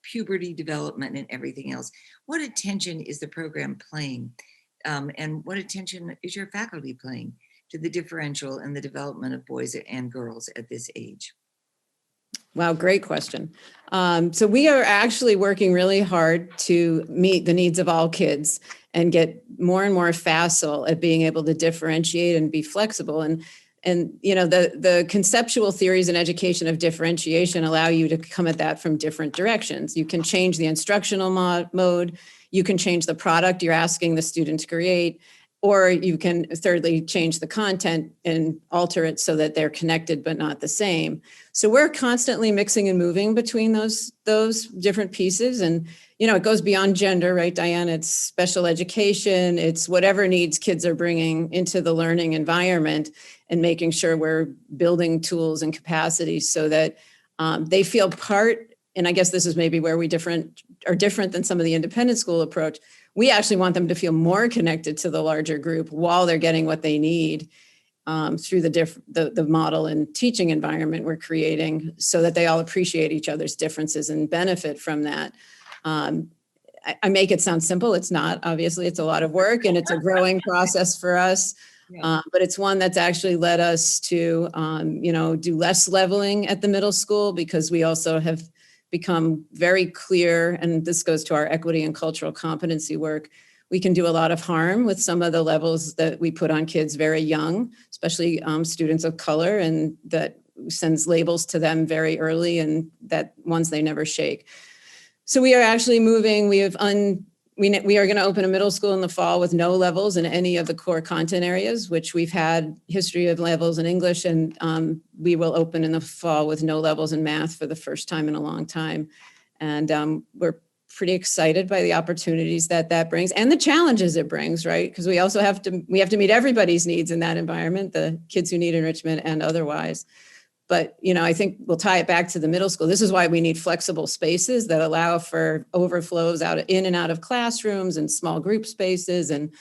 puberty development and everything else. What attention is the program playing? And what attention is your faculty playing to the differential and the development of boys and girls at this age? Wow, great question. So we are actually working really hard to meet the needs of all kids and get more and more facile at being able to differentiate and be flexible. And the conceptual theories in education of differentiation allow you to come at that from different directions. You can change the instructional mode, you can change the product you're asking the student to create, or you can thirdly change the content and alter it so that they're connected but not the same. So we're constantly mixing and moving between those different pieces. And it goes beyond gender, right, Diane? It's special education, it's whatever needs kids are bringing into the learning environment, and making sure we're building tools and capacities so that they feel part. And I guess this is maybe where we are different than some of the independent school approach. We actually want them to feel more connected to the larger group while they're getting what they need through the model and teaching environment we're creating, so that they all appreciate each other's differences and benefit from that. I make it sound simple. It's not. Obviously, it's a lot of work, and it's a growing process for us. Yeah. But it's one that's actually led us to, do less leveling at the middle school, because we also have become very clear, and this goes to our equity and cultural competency work. We can do a lot of harm with some of the levels that we put on kids very young, especially students of color, and that sends labels to them very early, and that ones they never shake. So we are actually moving. We are going to open a middle school in the fall with no levels in any of the core content areas, which we've had history of levels in English, and we will open in the fall with no levels in math for the first time in a long time. And we're pretty excited by the opportunities that brings and the challenges it brings, right? Because we also have to meet everybody's needs in that environment, the kids who need enrichment and otherwise. But, I think we'll tie it back to the middle school. This is why we need flexible spaces that allow for overflows in and out of classrooms and small group spaces, and,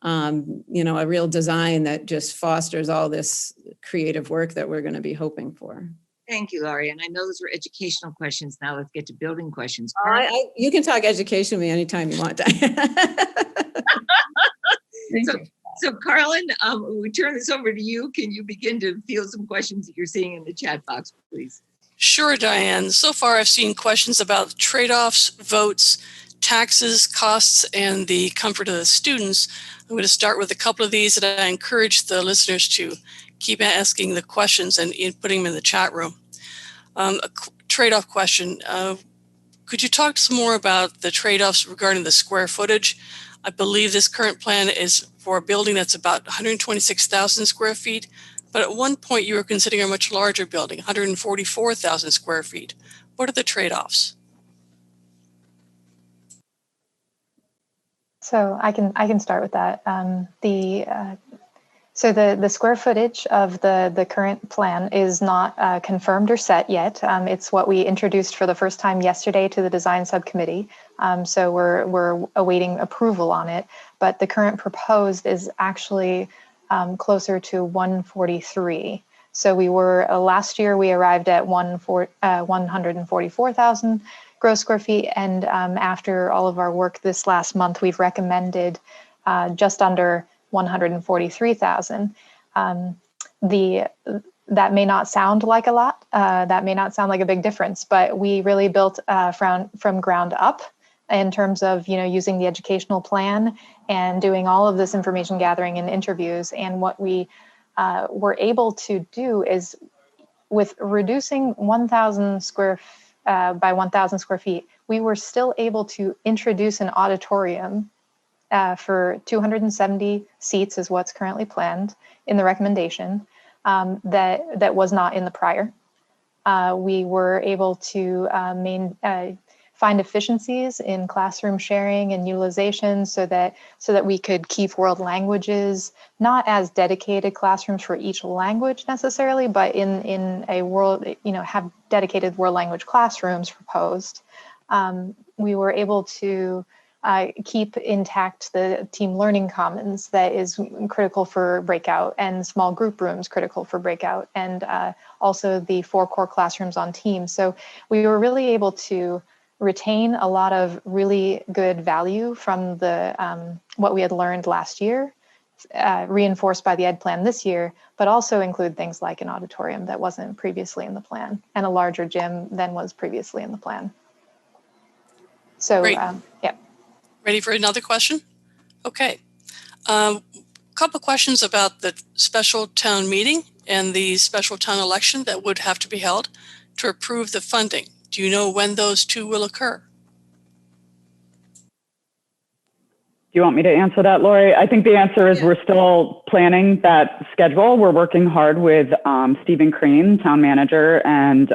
a real design that just fosters all this creative work that we're going to be hoping for. Thank you, Laurie. And I know those were educational questions. Now let's get to building questions. You can talk education with me anytime you want, Diane. So Carlin, we turn this over to you. Can you begin to field some questions that you're seeing in the chat box, please? Sure, Diane. So far, I've seen questions about trade-offs, votes, taxes, costs, and the comfort of the students, I'm going to start with a couple of these that I encourage the listeners to keep asking the questions and putting them in the chat room. A trade-off question. Could you talk some more about the trade-offs regarding the square footage? I believe this current plan is for a building that's about 126,000 square feet, but at one point you were considering a much larger building, 144,000 square feet. What are the trade-offs? So I can start with that. So the square footage of the current plan is not confirmed or set yet. It's what we introduced for the first time yesterday to the design subcommittee. So we're awaiting approval on it. But the current proposed is actually closer to 143. So we were last year we arrived at 144,000 gross square feet, and after all of our work this last month, we've recommended just under 143,000. That may not sound like a lot. That may not sound like a big difference, but we really built from ground up in terms of using the educational plan and doing all of this information gathering and interviews. And what we were able to do is, with reducing 1,000 by 1,000 square feet, we were still able to introduce an auditorium for 270 seats is what's currently planned in the recommendation, that was not in the prior. We were able to find efficiencies in classroom sharing and utilization so that we could keep world languages not as dedicated classrooms for each language necessarily, but in a world, have dedicated world language classrooms proposed. We were able to keep intact the team learning commons that is critical for breakout, and small group rooms critical for breakout, and also the 4 core classrooms on Teams. So we were really able to retain a lot of really good value from the what we had learned last year, reinforced by the ed plan this year, but also include things like an auditorium that wasn't previously in the plan, and a larger gym than was previously in the plan. So, yeah. Ready for another question? Okay. Couple questions about the special town meeting and the special town election that would have to be held to approve the funding. Do you know when those two will occur? Do you want me to answer that, Lori? I think the answer is we're still planning that schedule. We're working hard with Stephen Crane, town manager, and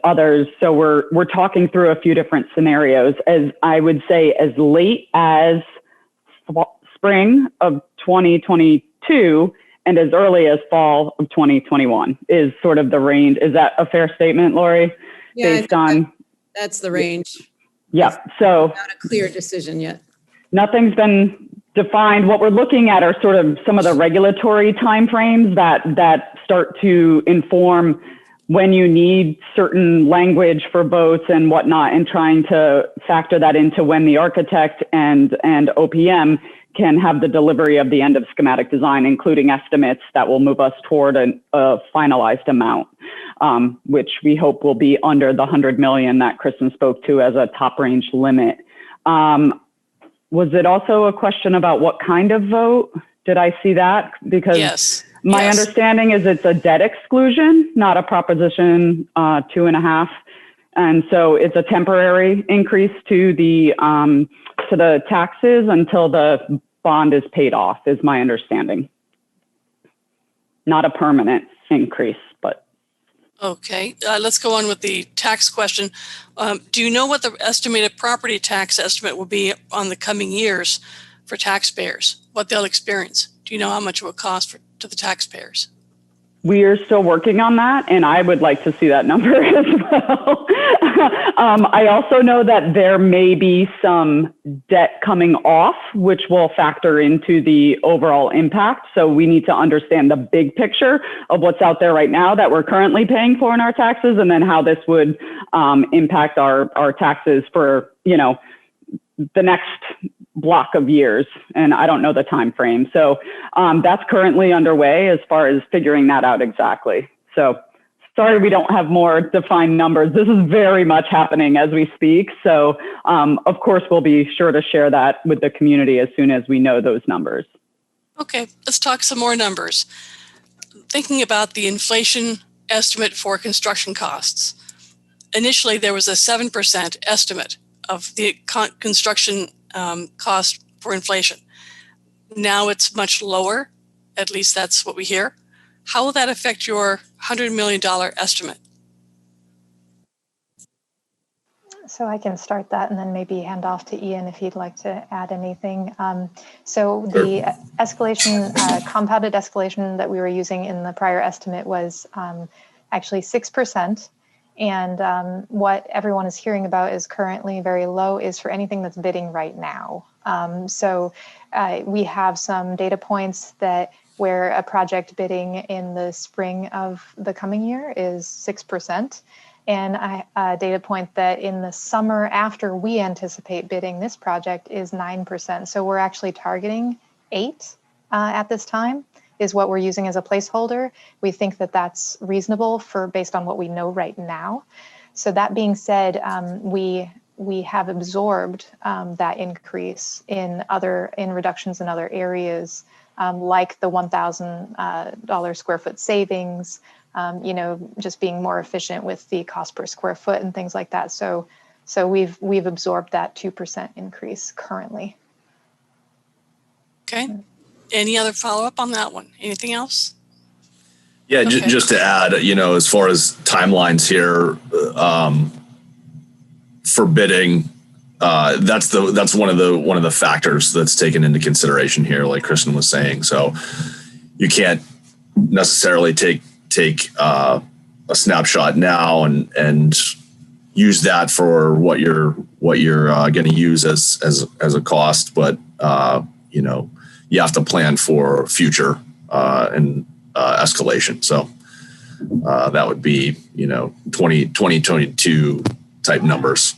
others. So we're talking through a few different scenarios. As I would say, as late as spring of 2022 and as early as fall of 2021 is sort of the range. Is that a fair statement, Lori? Yeah, based on that's the range. Yeah. So not a clear decision yet. Nothing's been defined. What we're looking at are sort of some of the regulatory timeframes that start to inform when you need certain language for votes and whatnot, and trying to factor that into when the architect and OPM can have the delivery of the end of schematic design, including estimates that will move us toward a finalized amount, which we hope will be under the 100 million that Kristen spoke to as a top range limit. Was it also a question about what kind of vote? Did I see that? Because yes. My understanding is it's a debt exclusion, not a Proposition 2.5. And so it's a temporary increase to the taxes until the bond is paid off, is my understanding. Not a permanent increase, but. Okay, let's go on with the tax question. Do you know what the estimated property tax estimate will be on the coming years for taxpayers, what they'll experience? Do you know how much it will cost to the taxpayers? We are still working on that, and I would like to see that number as well. I also know that there may be some debt coming off, which will factor into the overall impact. So we need to understand the big picture of what's out there right now that we're currently paying for in our taxes, and then how this would impact our taxes for, the next block of years. And I don't know the time frame. So that's currently underway as far as figuring that out exactly. So sorry we don't have more defined numbers. This is very much happening as we speak. So of course, we'll be sure to share that with the community as soon as we know those numbers. Okay, let's talk some more numbers. Thinking about the inflation estimate for construction costs. Initially, there was a 7% estimate of the construction cost for inflation. Now it's much lower, at least that's what we hear. How will that affect your $100 million estimate? So I can start that and then maybe hand off to Ian if he'd like to add anything. So the escalation, compounded escalation that we were using in the prior estimate was actually 6%. And what everyone is hearing about is currently very low is for anything that's bidding right now. So we have some data points that where a project bidding in the spring of the coming year is 6%. And a data point that in the summer after we anticipate bidding this project is 9%. So we're actually targeting 8 at this time is what we're using as a placeholder. We think that that's reasonable for based on what we know right now. So that being said, we have absorbed that increase in reductions in other areas, like the $1,000 square foot savings, just being more efficient with the cost per square foot and things like that. So we've absorbed that 2% increase currently. Okay. Any other follow-up on that one? Anything else? Yeah, Okay. just to add, as far as timelines here, for bidding, that's one of the factors that's taken into consideration here, like Kristen was saying. So you can't necessarily take a snapshot now and use that for what you're going to use as a cost, but you have to plan for future and escalation. So that would be 2022 type numbers.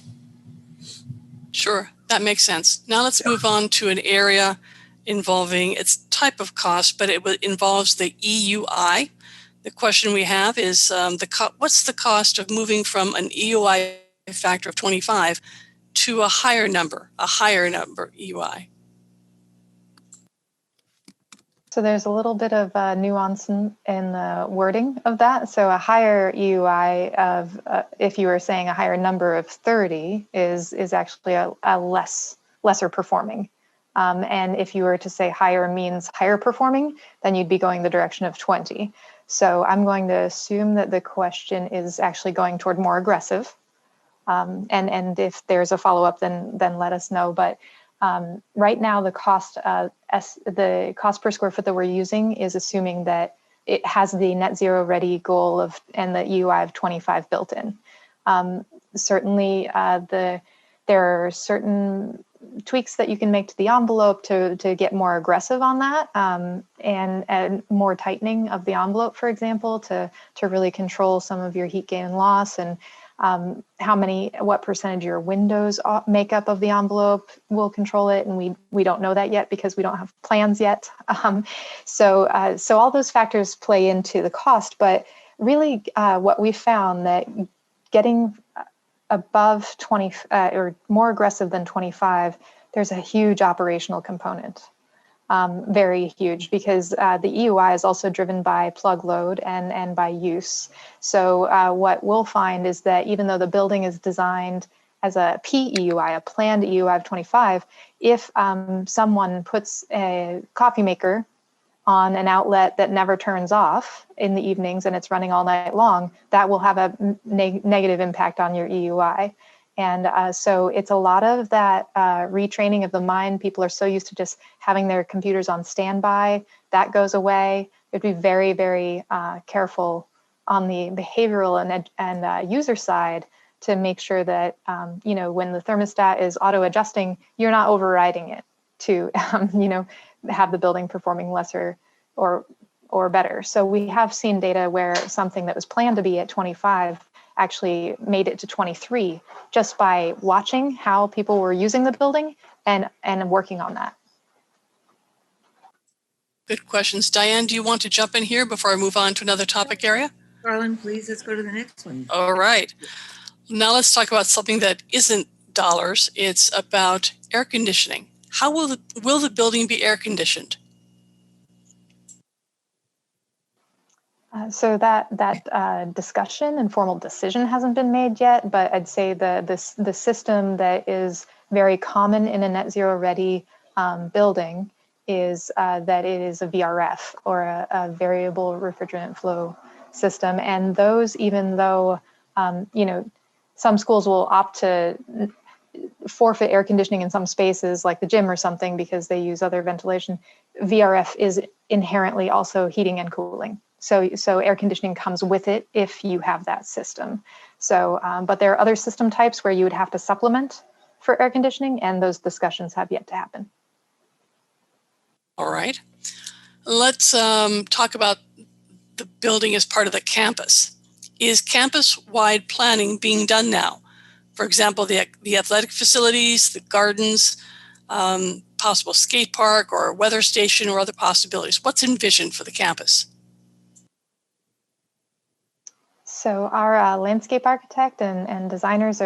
Sure, that makes sense. Now let's move on to an area involving its type of cost, but it involves the EUI. The question we have is what's the cost of moving from an EUI factor of 25 to a higher number EUI? So there's a little bit of nuance in the wording of that. So a higher EUI of, if you were saying a higher number of 30 is actually a lesser performing. And if you were to say higher means higher performing, then you'd be going the direction of 20. So I'm going to assume that the question is actually going toward more aggressive. And if there's a follow-up, then let us know. But right now, the cost per square foot that we're using is assuming that it has the net zero ready goal and the EUI of 25 built in. Certainly, there are certain tweaks that you can make to the envelope to get more aggressive on that, and more tightening of the envelope, for example, to really control some of your heat gain and loss, and what percentage of your windows make up of the envelope will control it. And we don't know that yet because we don't have plans yet. So all those factors play into the cost, but really what we found that getting above 20 or more aggressive than 25, there's a huge operational component. Very huge, because the EUI is also driven by plug load and by use. So what we'll find is that even though the building is designed as a PEUI, a planned EUI of 25, if someone puts a coffee maker on an outlet that never turns off in the evenings and it's running all night long, that will have a negative impact on your EUI. And so it's a lot of that retraining of the mind. People are so used to just having their computers on standby. That goes away. It'd be very, very careful on the behavioral and user side to make sure that, when the thermostat is auto adjusting, you're not overriding it to, have the building performing lesser or better. So we have seen data where something that was planned to be at 25 actually made it to 23 just by watching how people were using the building and working on that. Good questions. Diane, do you want to jump in here before I move on to another topic area? Carlin, please, let's go to the next one. All right. Now let's talk about something that isn't dollars. It's about air conditioning. How will the building be air conditioned? So that discussion and formal decision hasn't been made yet, but I'd say the system that is very common in a net zero ready building is that it is a VRF, or a variable refrigerant flow system. And those, even though some schools will opt to forfeit air conditioning in some spaces like the gym or something because they use other ventilation, VRF is inherently also heating and cooling. So air conditioning comes with it if you have that system. So, but there are other system types where you would have to supplement for air conditioning, and those discussions have yet to happen. All right. Let's talk about the building as part of the campus. Is campus-wide planning being done now? For example, the athletic facilities, the gardens, possible skate park or weather station, or other possibilities. What's envisioned for the campus? So our landscape architect and designers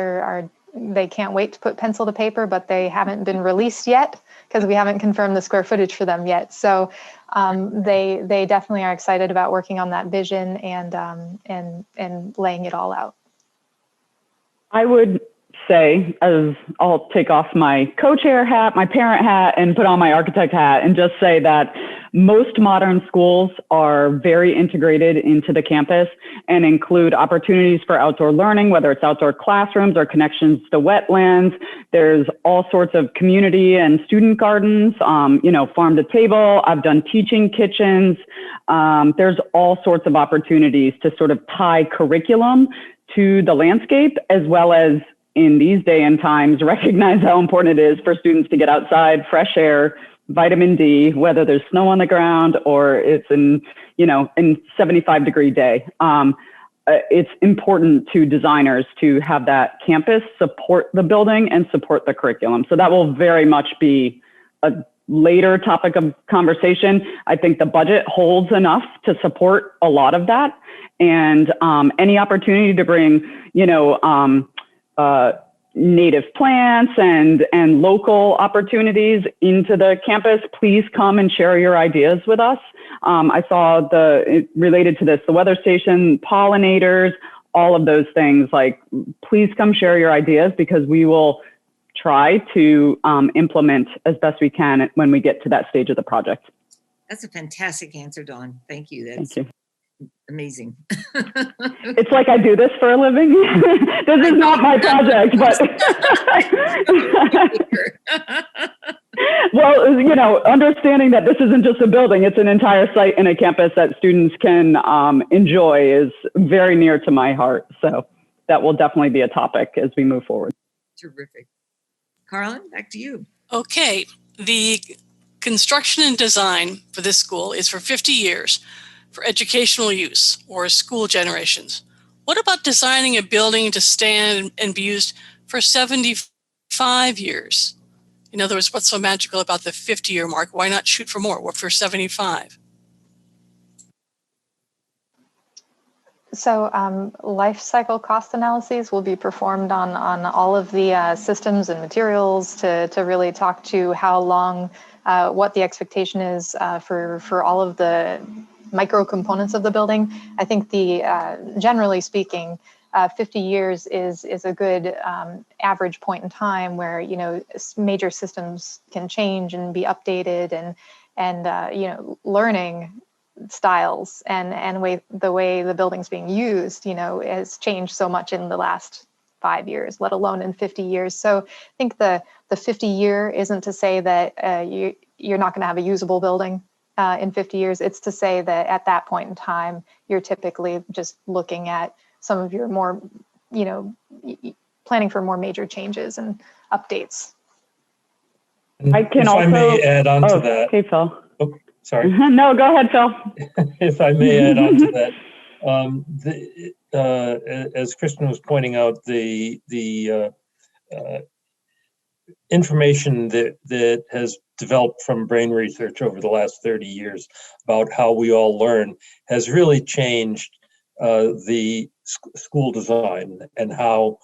they can't wait to put pencil to paper, but they haven't been released yet because we haven't confirmed the square footage for them yet. So they definitely are excited about working on that vision and laying it all out. I would say, as I'll take off my co-chair hat, my parent hat, and put on my architect hat, and just say that most modern schools are very integrated into the campus and include opportunities for outdoor learning, whether it's outdoor classrooms or connections to wetlands. There's all sorts of community and student gardens, farm to table. I've done teaching kitchens. There's all sorts of opportunities to sort of tie curriculum to the landscape, as well as, in these day and times, recognize how important it is for students to get outside, fresh air, vitamin D, whether there's snow on the ground or it's in 75-degree day. It's important to designers to have that campus support the building and support the curriculum. So that will very much be a later topic of conversation. I think the budget holds enough to support a lot of that. And any opportunity to bring, native plants and local opportunities into the campus, please come and share your ideas with us. I saw related to this, the weather station, pollinators, all of those things. Like, please come share your ideas, because we will try to implement as best we can when we get to that stage of the project. That's a fantastic answer, Dawn. Thank you. That's Thank you. Amazing. It's like I do this for a living. This is not my project, but well, understanding that this isn't just a building, it's an entire site and a campus that students can enjoy is very near to my heart. So that will definitely be a topic as we move forward. Terrific. Carlin, back to you. Okay, the construction and design for this school is for 50 years. For educational use or school generations. What about designing a building to stand and be used for 75 years? In other words, what's so magical about the 50-year mark? Why not shoot for more? What for 75? So life cycle cost analyses will be performed on all of the systems and materials to really talk to how long, what the expectation is for all of the micro components of the building. I think generally speaking, 50 years is a good average point in time where major systems can change and be updated, and learning styles and the way the building's being used has changed so much in the last 5 years, let alone in 50 years. So I think the 50-year isn't to say that you're not going to have a usable building in 50 years. It's to say that at that point in time, you're typically just looking at some of your more, planning for more major changes and updates. I can if also I may add on to that. Hey, Phil. Oh, sorry. No, go ahead, Phil. If I may add on to that, as Kristen was pointing out, the information that has developed from brain research over the last 30 years about how we all learn has really changed the school design and how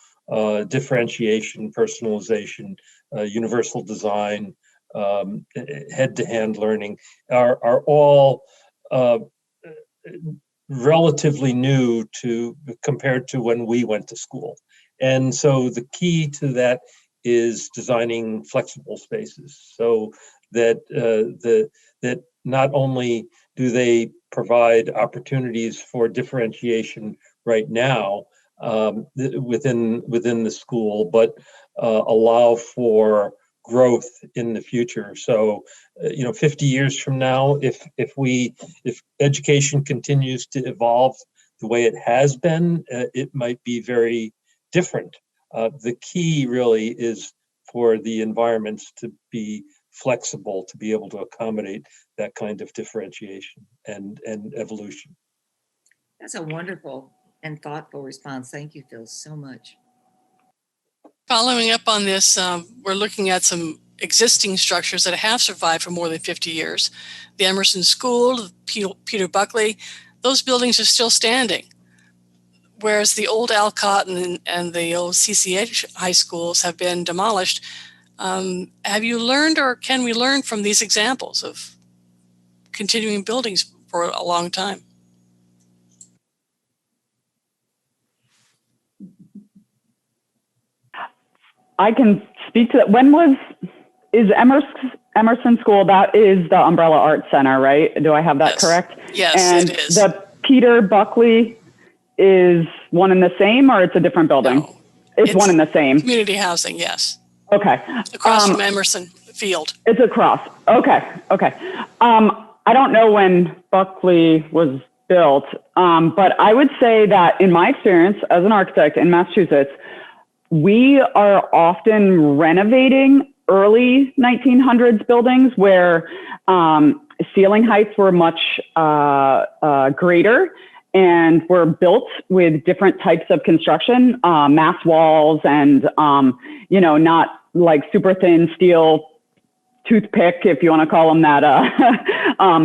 differentiation, personalization, universal design, head-to-hand learning are all relatively new compared to when we went to school. And so the key to that is designing flexible spaces so that that not only do they provide opportunities for differentiation right now within the school, but allow for growth in the future. So, 50 years from now, if education continues to evolve the way it has been, it might be very different. The key really is for the environments to be flexible, to be able to accommodate that kind of differentiation and evolution. That's a wonderful and thoughtful response. Thank you, Phil, so much. Following up on this, we're looking at some existing structures that have survived for more than 50 years. The Emerson School, Peter Buckley, those buildings are still standing. Whereas the old Alcott and the old CCH high schools have been demolished. Have you learned, or can we learn from these examples of continuing buildings for a long time? I can speak to that. Is Emerson School, that is the Umbrella Art Center, right? Do I have that correct? Yes, and it is. The Peter Buckley is one and the same, or it's a different building? No, it's one and the same. Community housing, yes. Okay. Across from Emerson Field. It's across. Okay. I don't know when Buckley was built, but I would say that in my experience as an architect in Massachusetts, we are often renovating early 1900s buildings where ceiling heights were much greater and were built with different types of construction, mass walls and, not like super thin steel toothpick, if you want to call them that,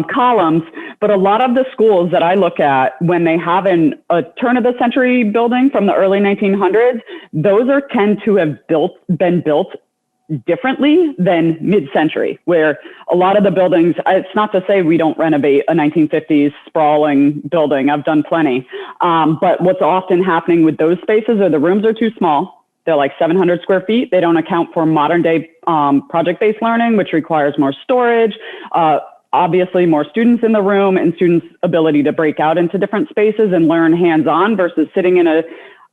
columns. But a lot of the schools that I look at, when they have a turn of the century building from the early 1900s, those tend to have been built differently than mid-century, where a lot of the buildings, it's not to say we don't renovate a 1950s sprawling building. I've done plenty. But what's often happening with those spaces are the rooms are too small. They're like 700 square feet. They don't account for modern day project-based learning, which requires more storage, obviously more students in the room and students' ability to break out into different spaces and learn hands-on versus sitting in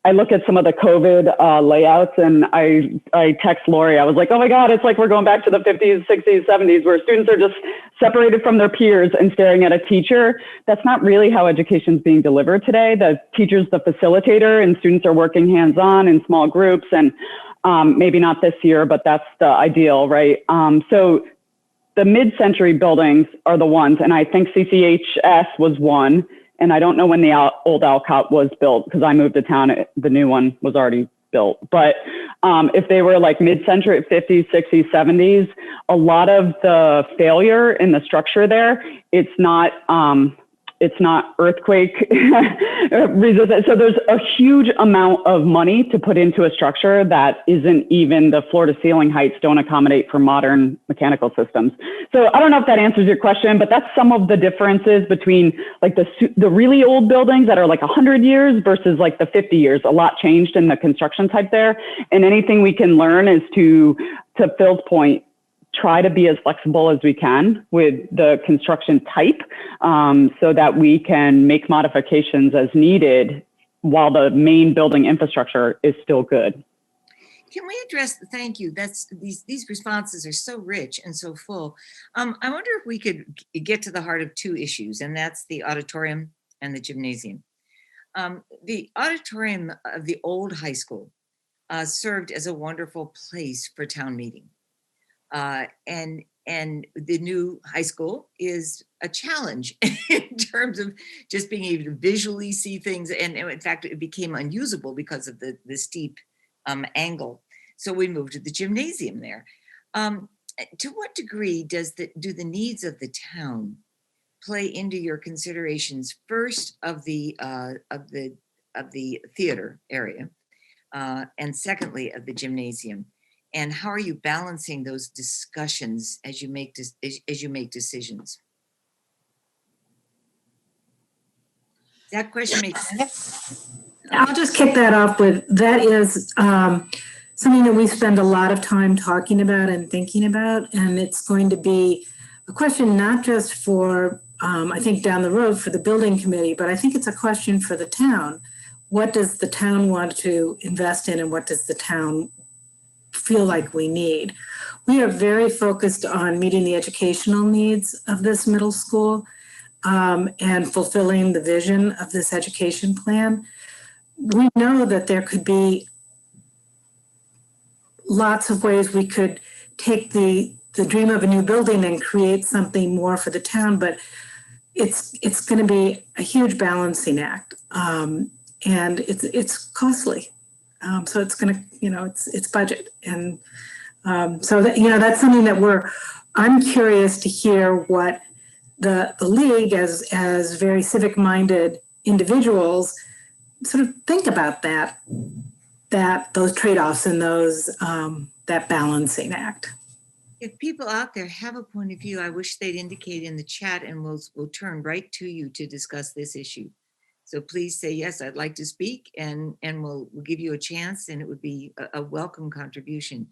I look at some of the COVID layouts and I text Lori, I was like, oh my God, it's like we're going back to the 50s, 60s, 70s where students are just separated from their peers and staring at a teacher. That's not really how education is being delivered today. The teacher's the facilitator and students are working hands-on in small groups and maybe not this year, but that's the ideal, right? So the mid-century buildings are the ones, and I think CCHS was one. And I don't know when the old Alcott was built because I moved to town. The new one was already built. But if they were like mid-century, 50s, 60s, 70s, a lot of the failure in the structure there, it's not earthquake resistant. So there's a huge amount of money to put into a structure that isn't even the floor to ceiling heights don't accommodate for modern mechanical systems. So I don't know if that answers your question, but that's some of the differences between like the really old buildings that are like 100 years versus like the 50 years. A lot changed in the construction type there. And anything we can learn is to Phil's point, try to be as flexible as we can with the construction type so that we can make modifications as needed while the main building infrastructure is still good. Can we address, thank you, these responses are so rich and so full. I wonder if we could get to the heart of two issues, and that's the auditorium and the gymnasium. The auditorium of the old high school served as a wonderful place for town meeting. And the new high school is a challenge in terms of just being able to visually see things. And in fact, it became unusable because of the steep angle. So we moved to the gymnasium there. To what degree do the needs of the town play into your considerations, first of the theater area, and secondly of the gymnasium? And how are you balancing those discussions as you make decisions? Does that question make sense? I'll just kick that off with, that is something that we spend a lot of time talking about and thinking about. And it's going to be a question not just for, I think down the road for the building committee, but I think it's a question for the town. What does the town want to invest in, and what does the town feel like we need? We are very focused on meeting the educational needs of this middle school and fulfilling the vision of this education plan. We know that there could be lots of ways we could take the dream of a new building and create something more for the town, but it's going to be a huge balancing act, and it's costly. So it's going to, it's budget, and so that, that's something that I'm curious to hear what the league, as very civic-minded individuals, sort of think about those trade-offs and that balancing act. If people out there have a point of view, I wish they'd indicate in the chat, and we'll turn right to you to discuss this issue. So please say, yes, I'd like to speak, and we'll give you a chance, and it would be a welcome contribution.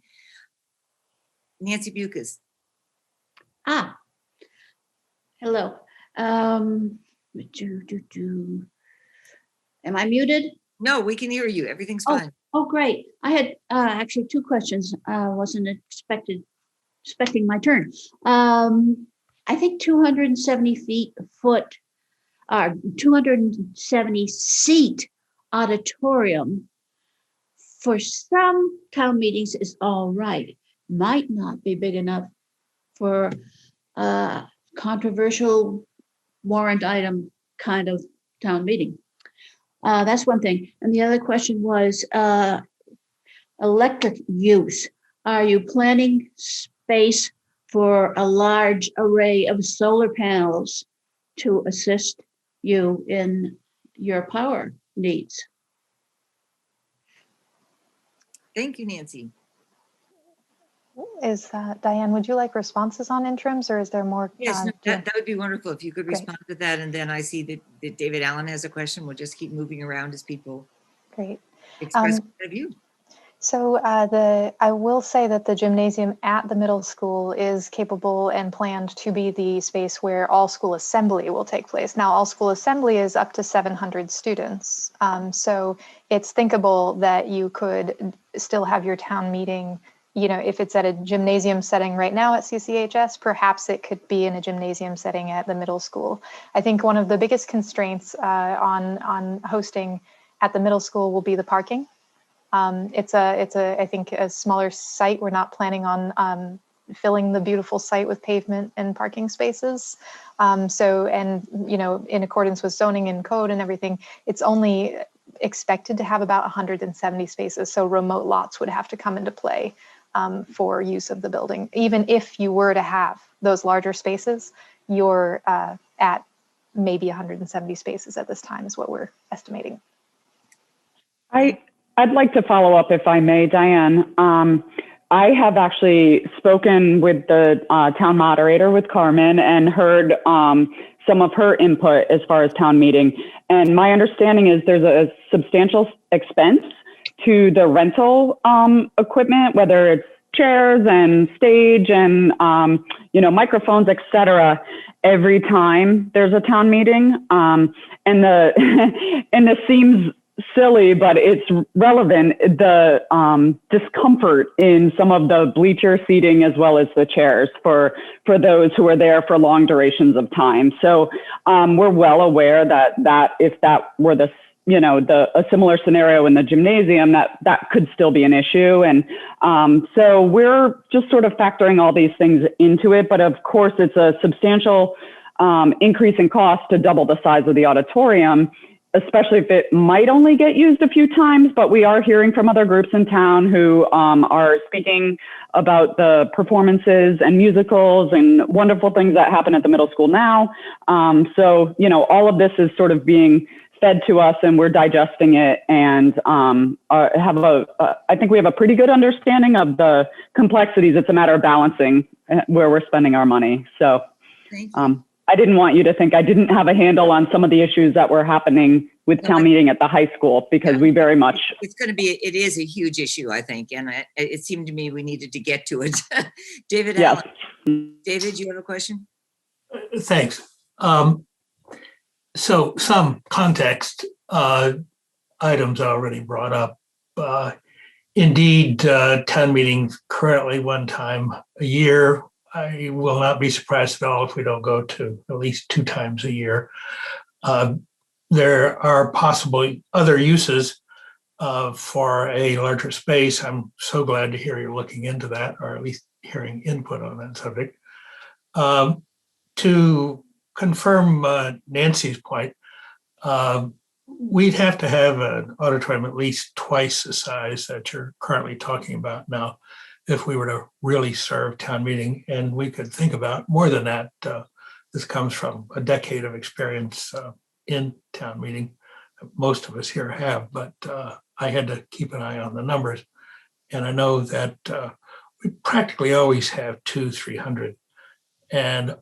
Nancy Bucas. Hello. Am I muted? No, we can hear you. Everything's fine. Oh, great. I had actually two questions. Wasn't expecting my turn. I think 270 seat auditorium for some town meetings is all right. Might not be big enough for controversial warrant item kind of town meeting. That's one thing. And the other question was electric use. Are you planning space for a large array of solar panels to assist you in your power needs? Thank you, Nancy. Is Diane, would you like responses on interims, or is there more? Yes, that would be wonderful if you could respond Great. to that. And then I see that David Allen has a question. We'll just keep moving around as people Great. express their view. So I will say that the gymnasium at the middle school is capable and planned to be the space where all school assembly will take place. Now, all school assembly is up to 700 students. So it's thinkable that you could still have your town meeting, if it's at a gymnasium setting right now at CCHS, perhaps it could be in a gymnasium setting at the middle school. I think one of the biggest constraints on hosting at the middle school will be the parking. It's I think a smaller site. We're not planning on filling the beautiful site with pavement and parking spaces. In accordance with zoning and code and everything, it's only expected to have about 170 spaces. So remote lots would have to come into play for use of the building. Even if you were to have those larger spaces, you're at maybe 170 spaces at this time is what we're estimating. I'd like to follow up, if I may, Diane. I have actually spoken with the town moderator, with Carmen, and heard some of her input as far as town meeting. And my understanding is there's a substantial expense to the rental equipment, whether it's chairs and stage and microphones, et cetera, every time there's a town meeting. And this seems silly, but it's relevant, the discomfort in some of the bleacher seating as well as the chairs for those who are there for long durations of time. So we're well aware that if that were a similar scenario in the gymnasium, that could still be an issue. And so we're just sort of factoring all these things into it. But of course, it's a substantial increase in cost to double the size of the auditorium. especially if it might only get used a few times, but we are hearing from other groups in town who are speaking about the performances and musicals and wonderful things that happen at the middle school now. So, you know, all of this is sort of being fed to us and we're digesting it and I think we have a pretty good understanding of the complexities. It's a matter of balancing where we're spending our money. So I didn't want you to think I didn't have a handle on some of the issues that were happening with town meeting at the high school, because we very much. It's going to be, it is a huge issue, I think. And it seemed to me we needed to get to it. David, yes. David, you have a question? Thanks. So some context items already brought up. Indeed, town meetings currently one time a year. I will not be surprised at all if we don't go to at least 2 times a year. There are possibly other uses for a larger space. I'm so glad to hear you're looking into that, or at least hearing input on that subject. To confirm Nancy's point, we'd have to have an auditorium at least twice the size that you're currently talking about now if we were to really serve town meeting. And we could think about more than that. This comes from a decade of experience in town meeting. Most of us here have, but I had to keep an eye on the numbers. And I know that we practically always have 200-300. And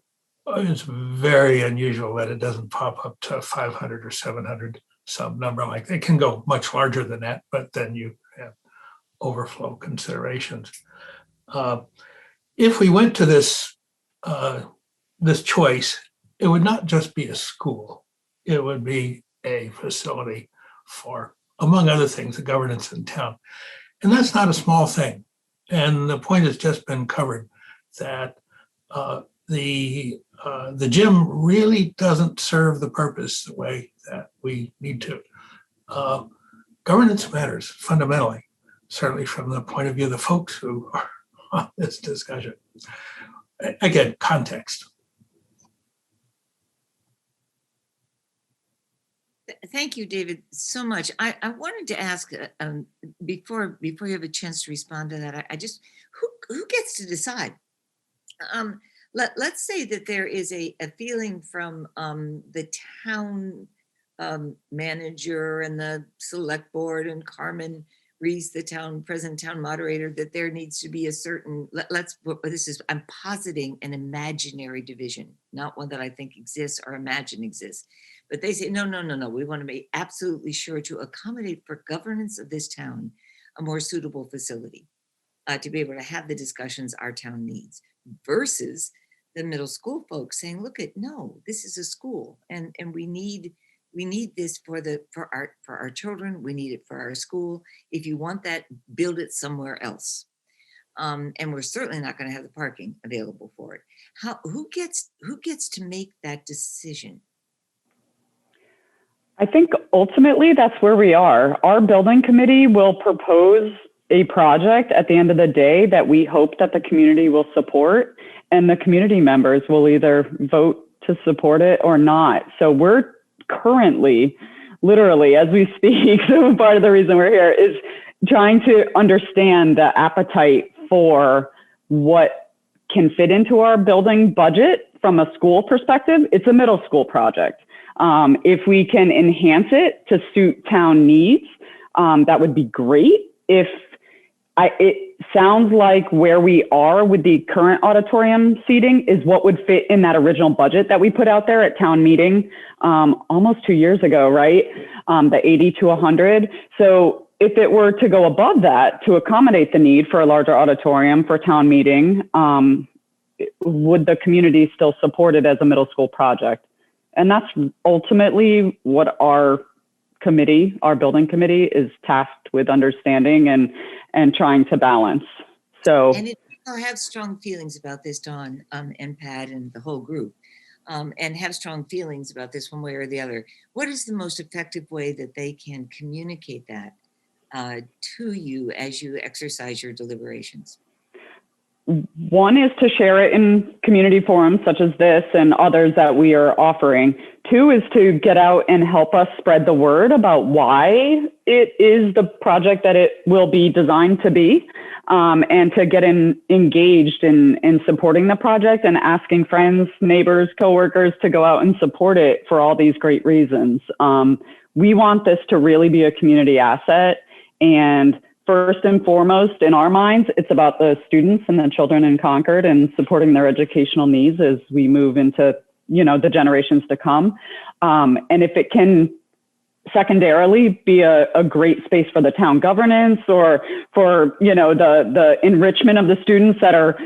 it's very unusual that it doesn't pop up to 500 or 700, some number like that. It can go much larger than that, but then you have overflow considerations. If we went to this this choice, it would not just be a school. It would be a facility for, among other things, the governance in town. And that's not a small thing. And the point has just been covered that the gym really doesn't serve the purpose the way that we need to. Governance matters fundamentally, certainly from the point of view of the folks who are on this discussion. Again, context. Thank you, David, so much. I wanted to ask before you have a chance to respond to that. I just who gets to decide? Let's say that there is a feeling from the town manager and the select board and Carmen Rees, the present town moderator, that there needs to be a certain, I'm positing an imaginary division, not one that I think exists or imagine exists. But they say, no, we want to be absolutely sure to accommodate for governance of this town, a more suitable facility to be able to have the discussions our town needs, versus the middle school folks saying, look, no, this is a school and we need this for our children. We need it for our school. If you want that, build it somewhere else. And we're certainly not going to have the parking available for it. Who gets to make that decision? I think ultimately that's where we are. Our building committee will propose a project at the end of the day that we hope that the community will support, and the community members will either vote to support it or not. So we're currently, literally, as we speak, so part of the reason we're here is trying to understand the appetite for what can fit into our building budget from a school perspective. It's a middle school project. If we can enhance it to suit town needs, that would be great. It sounds like where we are with the current auditorium seating is what would fit in that original budget that we put out there at town meeting almost 2 years ago, right? The 80 to 100. So if it were to go above that to accommodate the need for a larger auditorium for town meeting, would the community still support it as a middle school project? And that's ultimately what our building committee is tasked with understanding and trying to balance. So, and people have strong feelings about this, Dawn and Pat and the whole group, and have strong feelings about this one way or the other. What is the most effective way that they can communicate that to you as you exercise your deliberations? one is to share it in community forums such as this and others that we are offering. Two is to get out and help us spread the word about why it is the project that it will be designed to be, and to get engaged in supporting the project and asking friends, neighbors, coworkers to go out and support it for all these great reasons. We want this to really be a community asset, and first and foremost, in our minds, it's about the students and the children in Concord and supporting their educational needs as we move into, the generations to come. And if it can secondarily be a great space for the town governance or for, the enrichment of the students that are,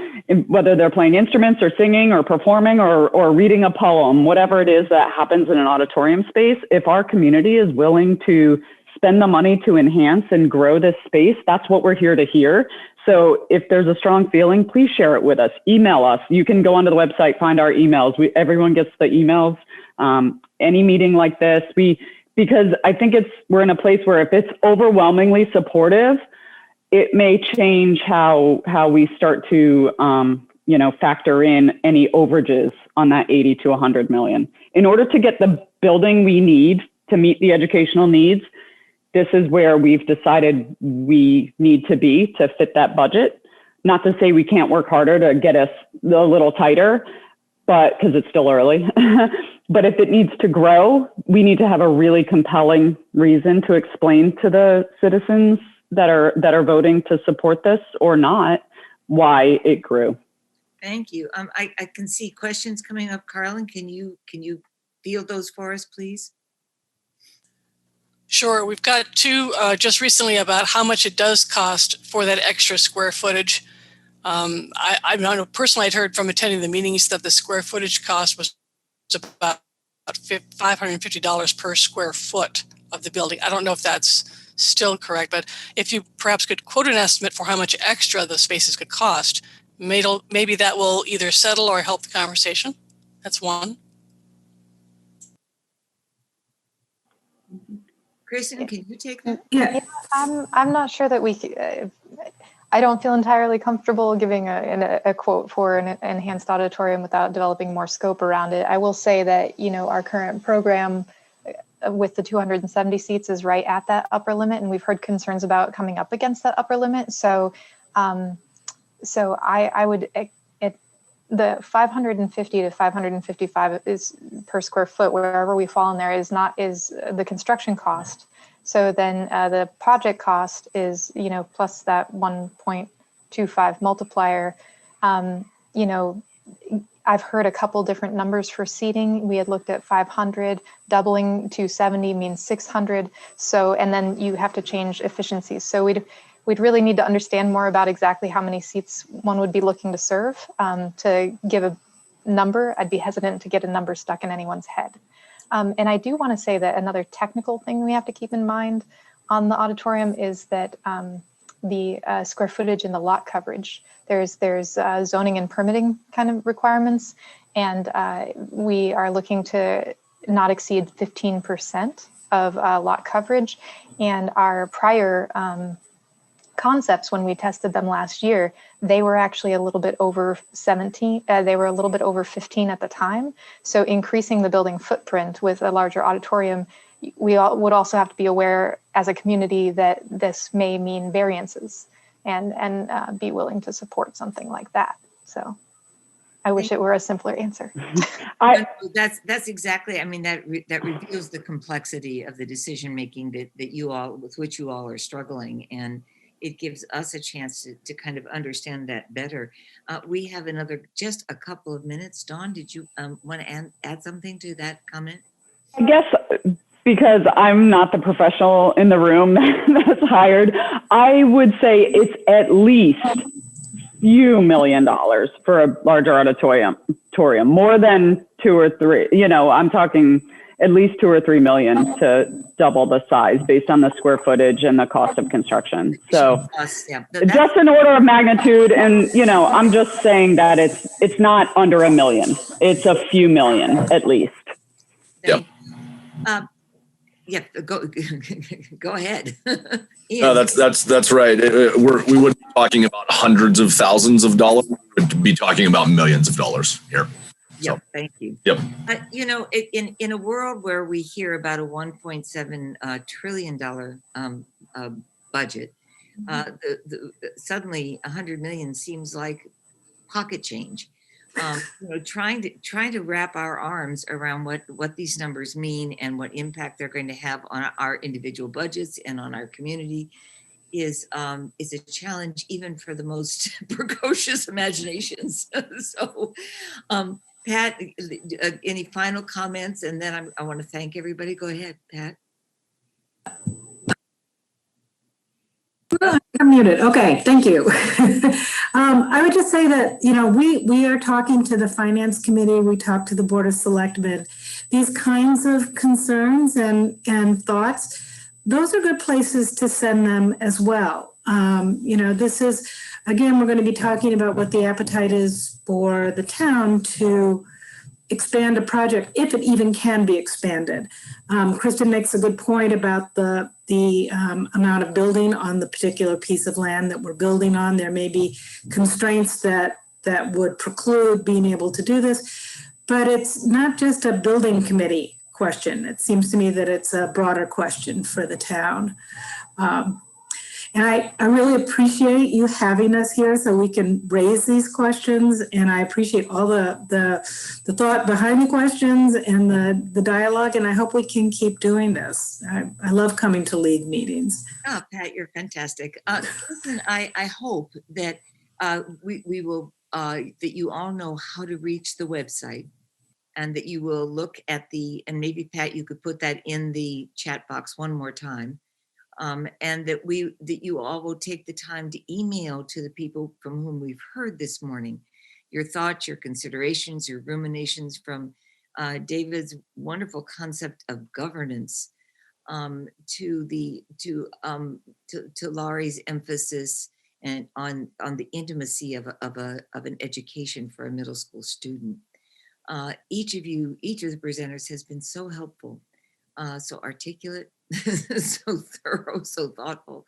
whether they're playing instruments or singing or performing or reading a poem, whatever it is that happens in an auditorium space, if our community is willing to spend the money to enhance and grow this space, that's what we're here to hear. So if there's a strong feeling, please share it with us. Email us. You can go onto the website, find our emails. Everyone gets the emails. Any meeting like this, because I think we're in a place where if it's overwhelmingly supportive, it may change how we start to factor in any overages on that 80 to 100 million. In order to get the building we need to meet the educational needs, this is where we've decided we need to be to fit that budget. Not to say we can't work harder to get us a little tighter, but because it's still early. But if it needs to grow, we need to have a really compelling reason to explain to the citizens that are voting to support this or not why it grew. Thank you. I can see questions coming up. Carlin, can you field those for us, please? Sure. We've got two just recently about how much it does cost for that extra square footage. I know personally, I'd heard from attending the meetings that the square footage cost was about $550 per square foot of the building. I don't know if that's still correct, but if you perhaps could quote an estimate for how much extra the spaces could cost, maybe that will either settle or help the conversation. That's one. Kristen, can you take that? Yeah. I'm not sure that I don't feel entirely comfortable giving a quote for an enhanced auditorium without developing more scope around it. I will say that, our current program with the 270 seats is right at that upper limit, and we've heard concerns about coming up against that upper limit. So, I would, the 550 to 555 is per square foot, wherever we fall in there is the construction cost. So then the project cost is, plus that 1.25 multiplier. I've heard a couple different numbers for seating. We had looked at 500, doubling to 70 means 600. So, and then you have to change efficiencies. So we'd really need to understand more about exactly how many seats one would be looking to serve. To give a number, I'd be hesitant to get a number stuck in anyone's head. And I do want to say that another technical thing we have to keep in mind on the auditorium is that the square footage and the lot coverage, there's zoning and permitting kind of requirements, and we are looking to not exceed 15% of lot coverage. And our prior concepts, when we tested them last year, they were actually a little bit over 17. They were a little bit over 15 at the time. So increasing the building footprint with a larger auditorium, we would also have to be aware as a community that this may mean variances and be willing to support something like that. So I wish it were a simpler answer. That's exactly, I mean, that reveals the complexity of the decision making with which you all are struggling, and it gives us a chance to kind of understand that better. We have just a couple of minutes. Dawn, did you want to add something to that comment? I guess because I'm not the professional in the room that's hired, I would say it's at least few $1 million for a larger auditorium, more than 2 or 3. I'm talking at least 2 or 3 million to double the size based on the square footage and the cost of construction. So just an order of magnitude. And, I'm just saying that it's not under $1 million. It's a few million at least. Yep. Go ahead. No, that's right. We wouldn't be talking about hundreds of thousands of dollars. We'd be talking about millions of dollars here. Yeah, So, thank you. yep. You know, in a world where we hear about a $1.7 trillion budget, suddenly 100 million seems like pocket change. You know, trying to wrap our arms around what these numbers mean and what impact they're going to have on our individual budgets and on our community is a challenge even for the most precocious imaginations. So, Pat, any final comments? And then I want to thank everybody. Go ahead, Pat. I'm muted. Okay, thank you. I would just say that, you know, we are talking to the Finance Committee, we talk to the Board of Selectmen. These kinds of concerns and thoughts, those are good places to send them as well. You know, this is, again, we're going to be talking about what the appetite is for the town to expand a project, if it even can be expanded. Kristen makes a good point about the amount of building on the particular piece of land that we're building on. There may be constraints that would preclude being able to do this, but it's not just a building committee question. It seems to me that it's a broader question for the town. And I really appreciate you having us here so we can raise these questions. And I appreciate all the thought behind the questions and the dialogue. And I hope we can keep doing this. I love coming to league meetings. Oh, Pat, you're fantastic. Listen, I hope that we will, that you all know how to reach the website and that you will look at and maybe Pat, you could put that in the chat box one more time. And that you all will take the time to email to the people from whom we've heard this morning, your thoughts, your considerations, your ruminations from David's wonderful concept of governance to Laurie's emphasis and on the intimacy of an education for a middle school student. Each of the presenters has been so helpful, so articulate, so thorough, so thoughtful.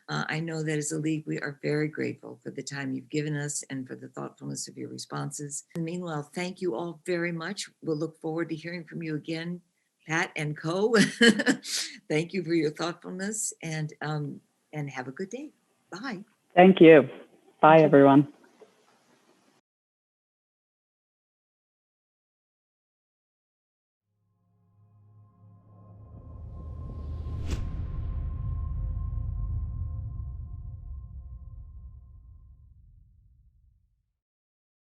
I know that as a league, we are very grateful for the time you've given us and for the thoughtfulness of your responses. And meanwhile, thank you all very much. We'll look forward to hearing from you again, Pat and co. Thank you for your thoughtfulness and have a good day. Bye. Thank you. Bye, everyone.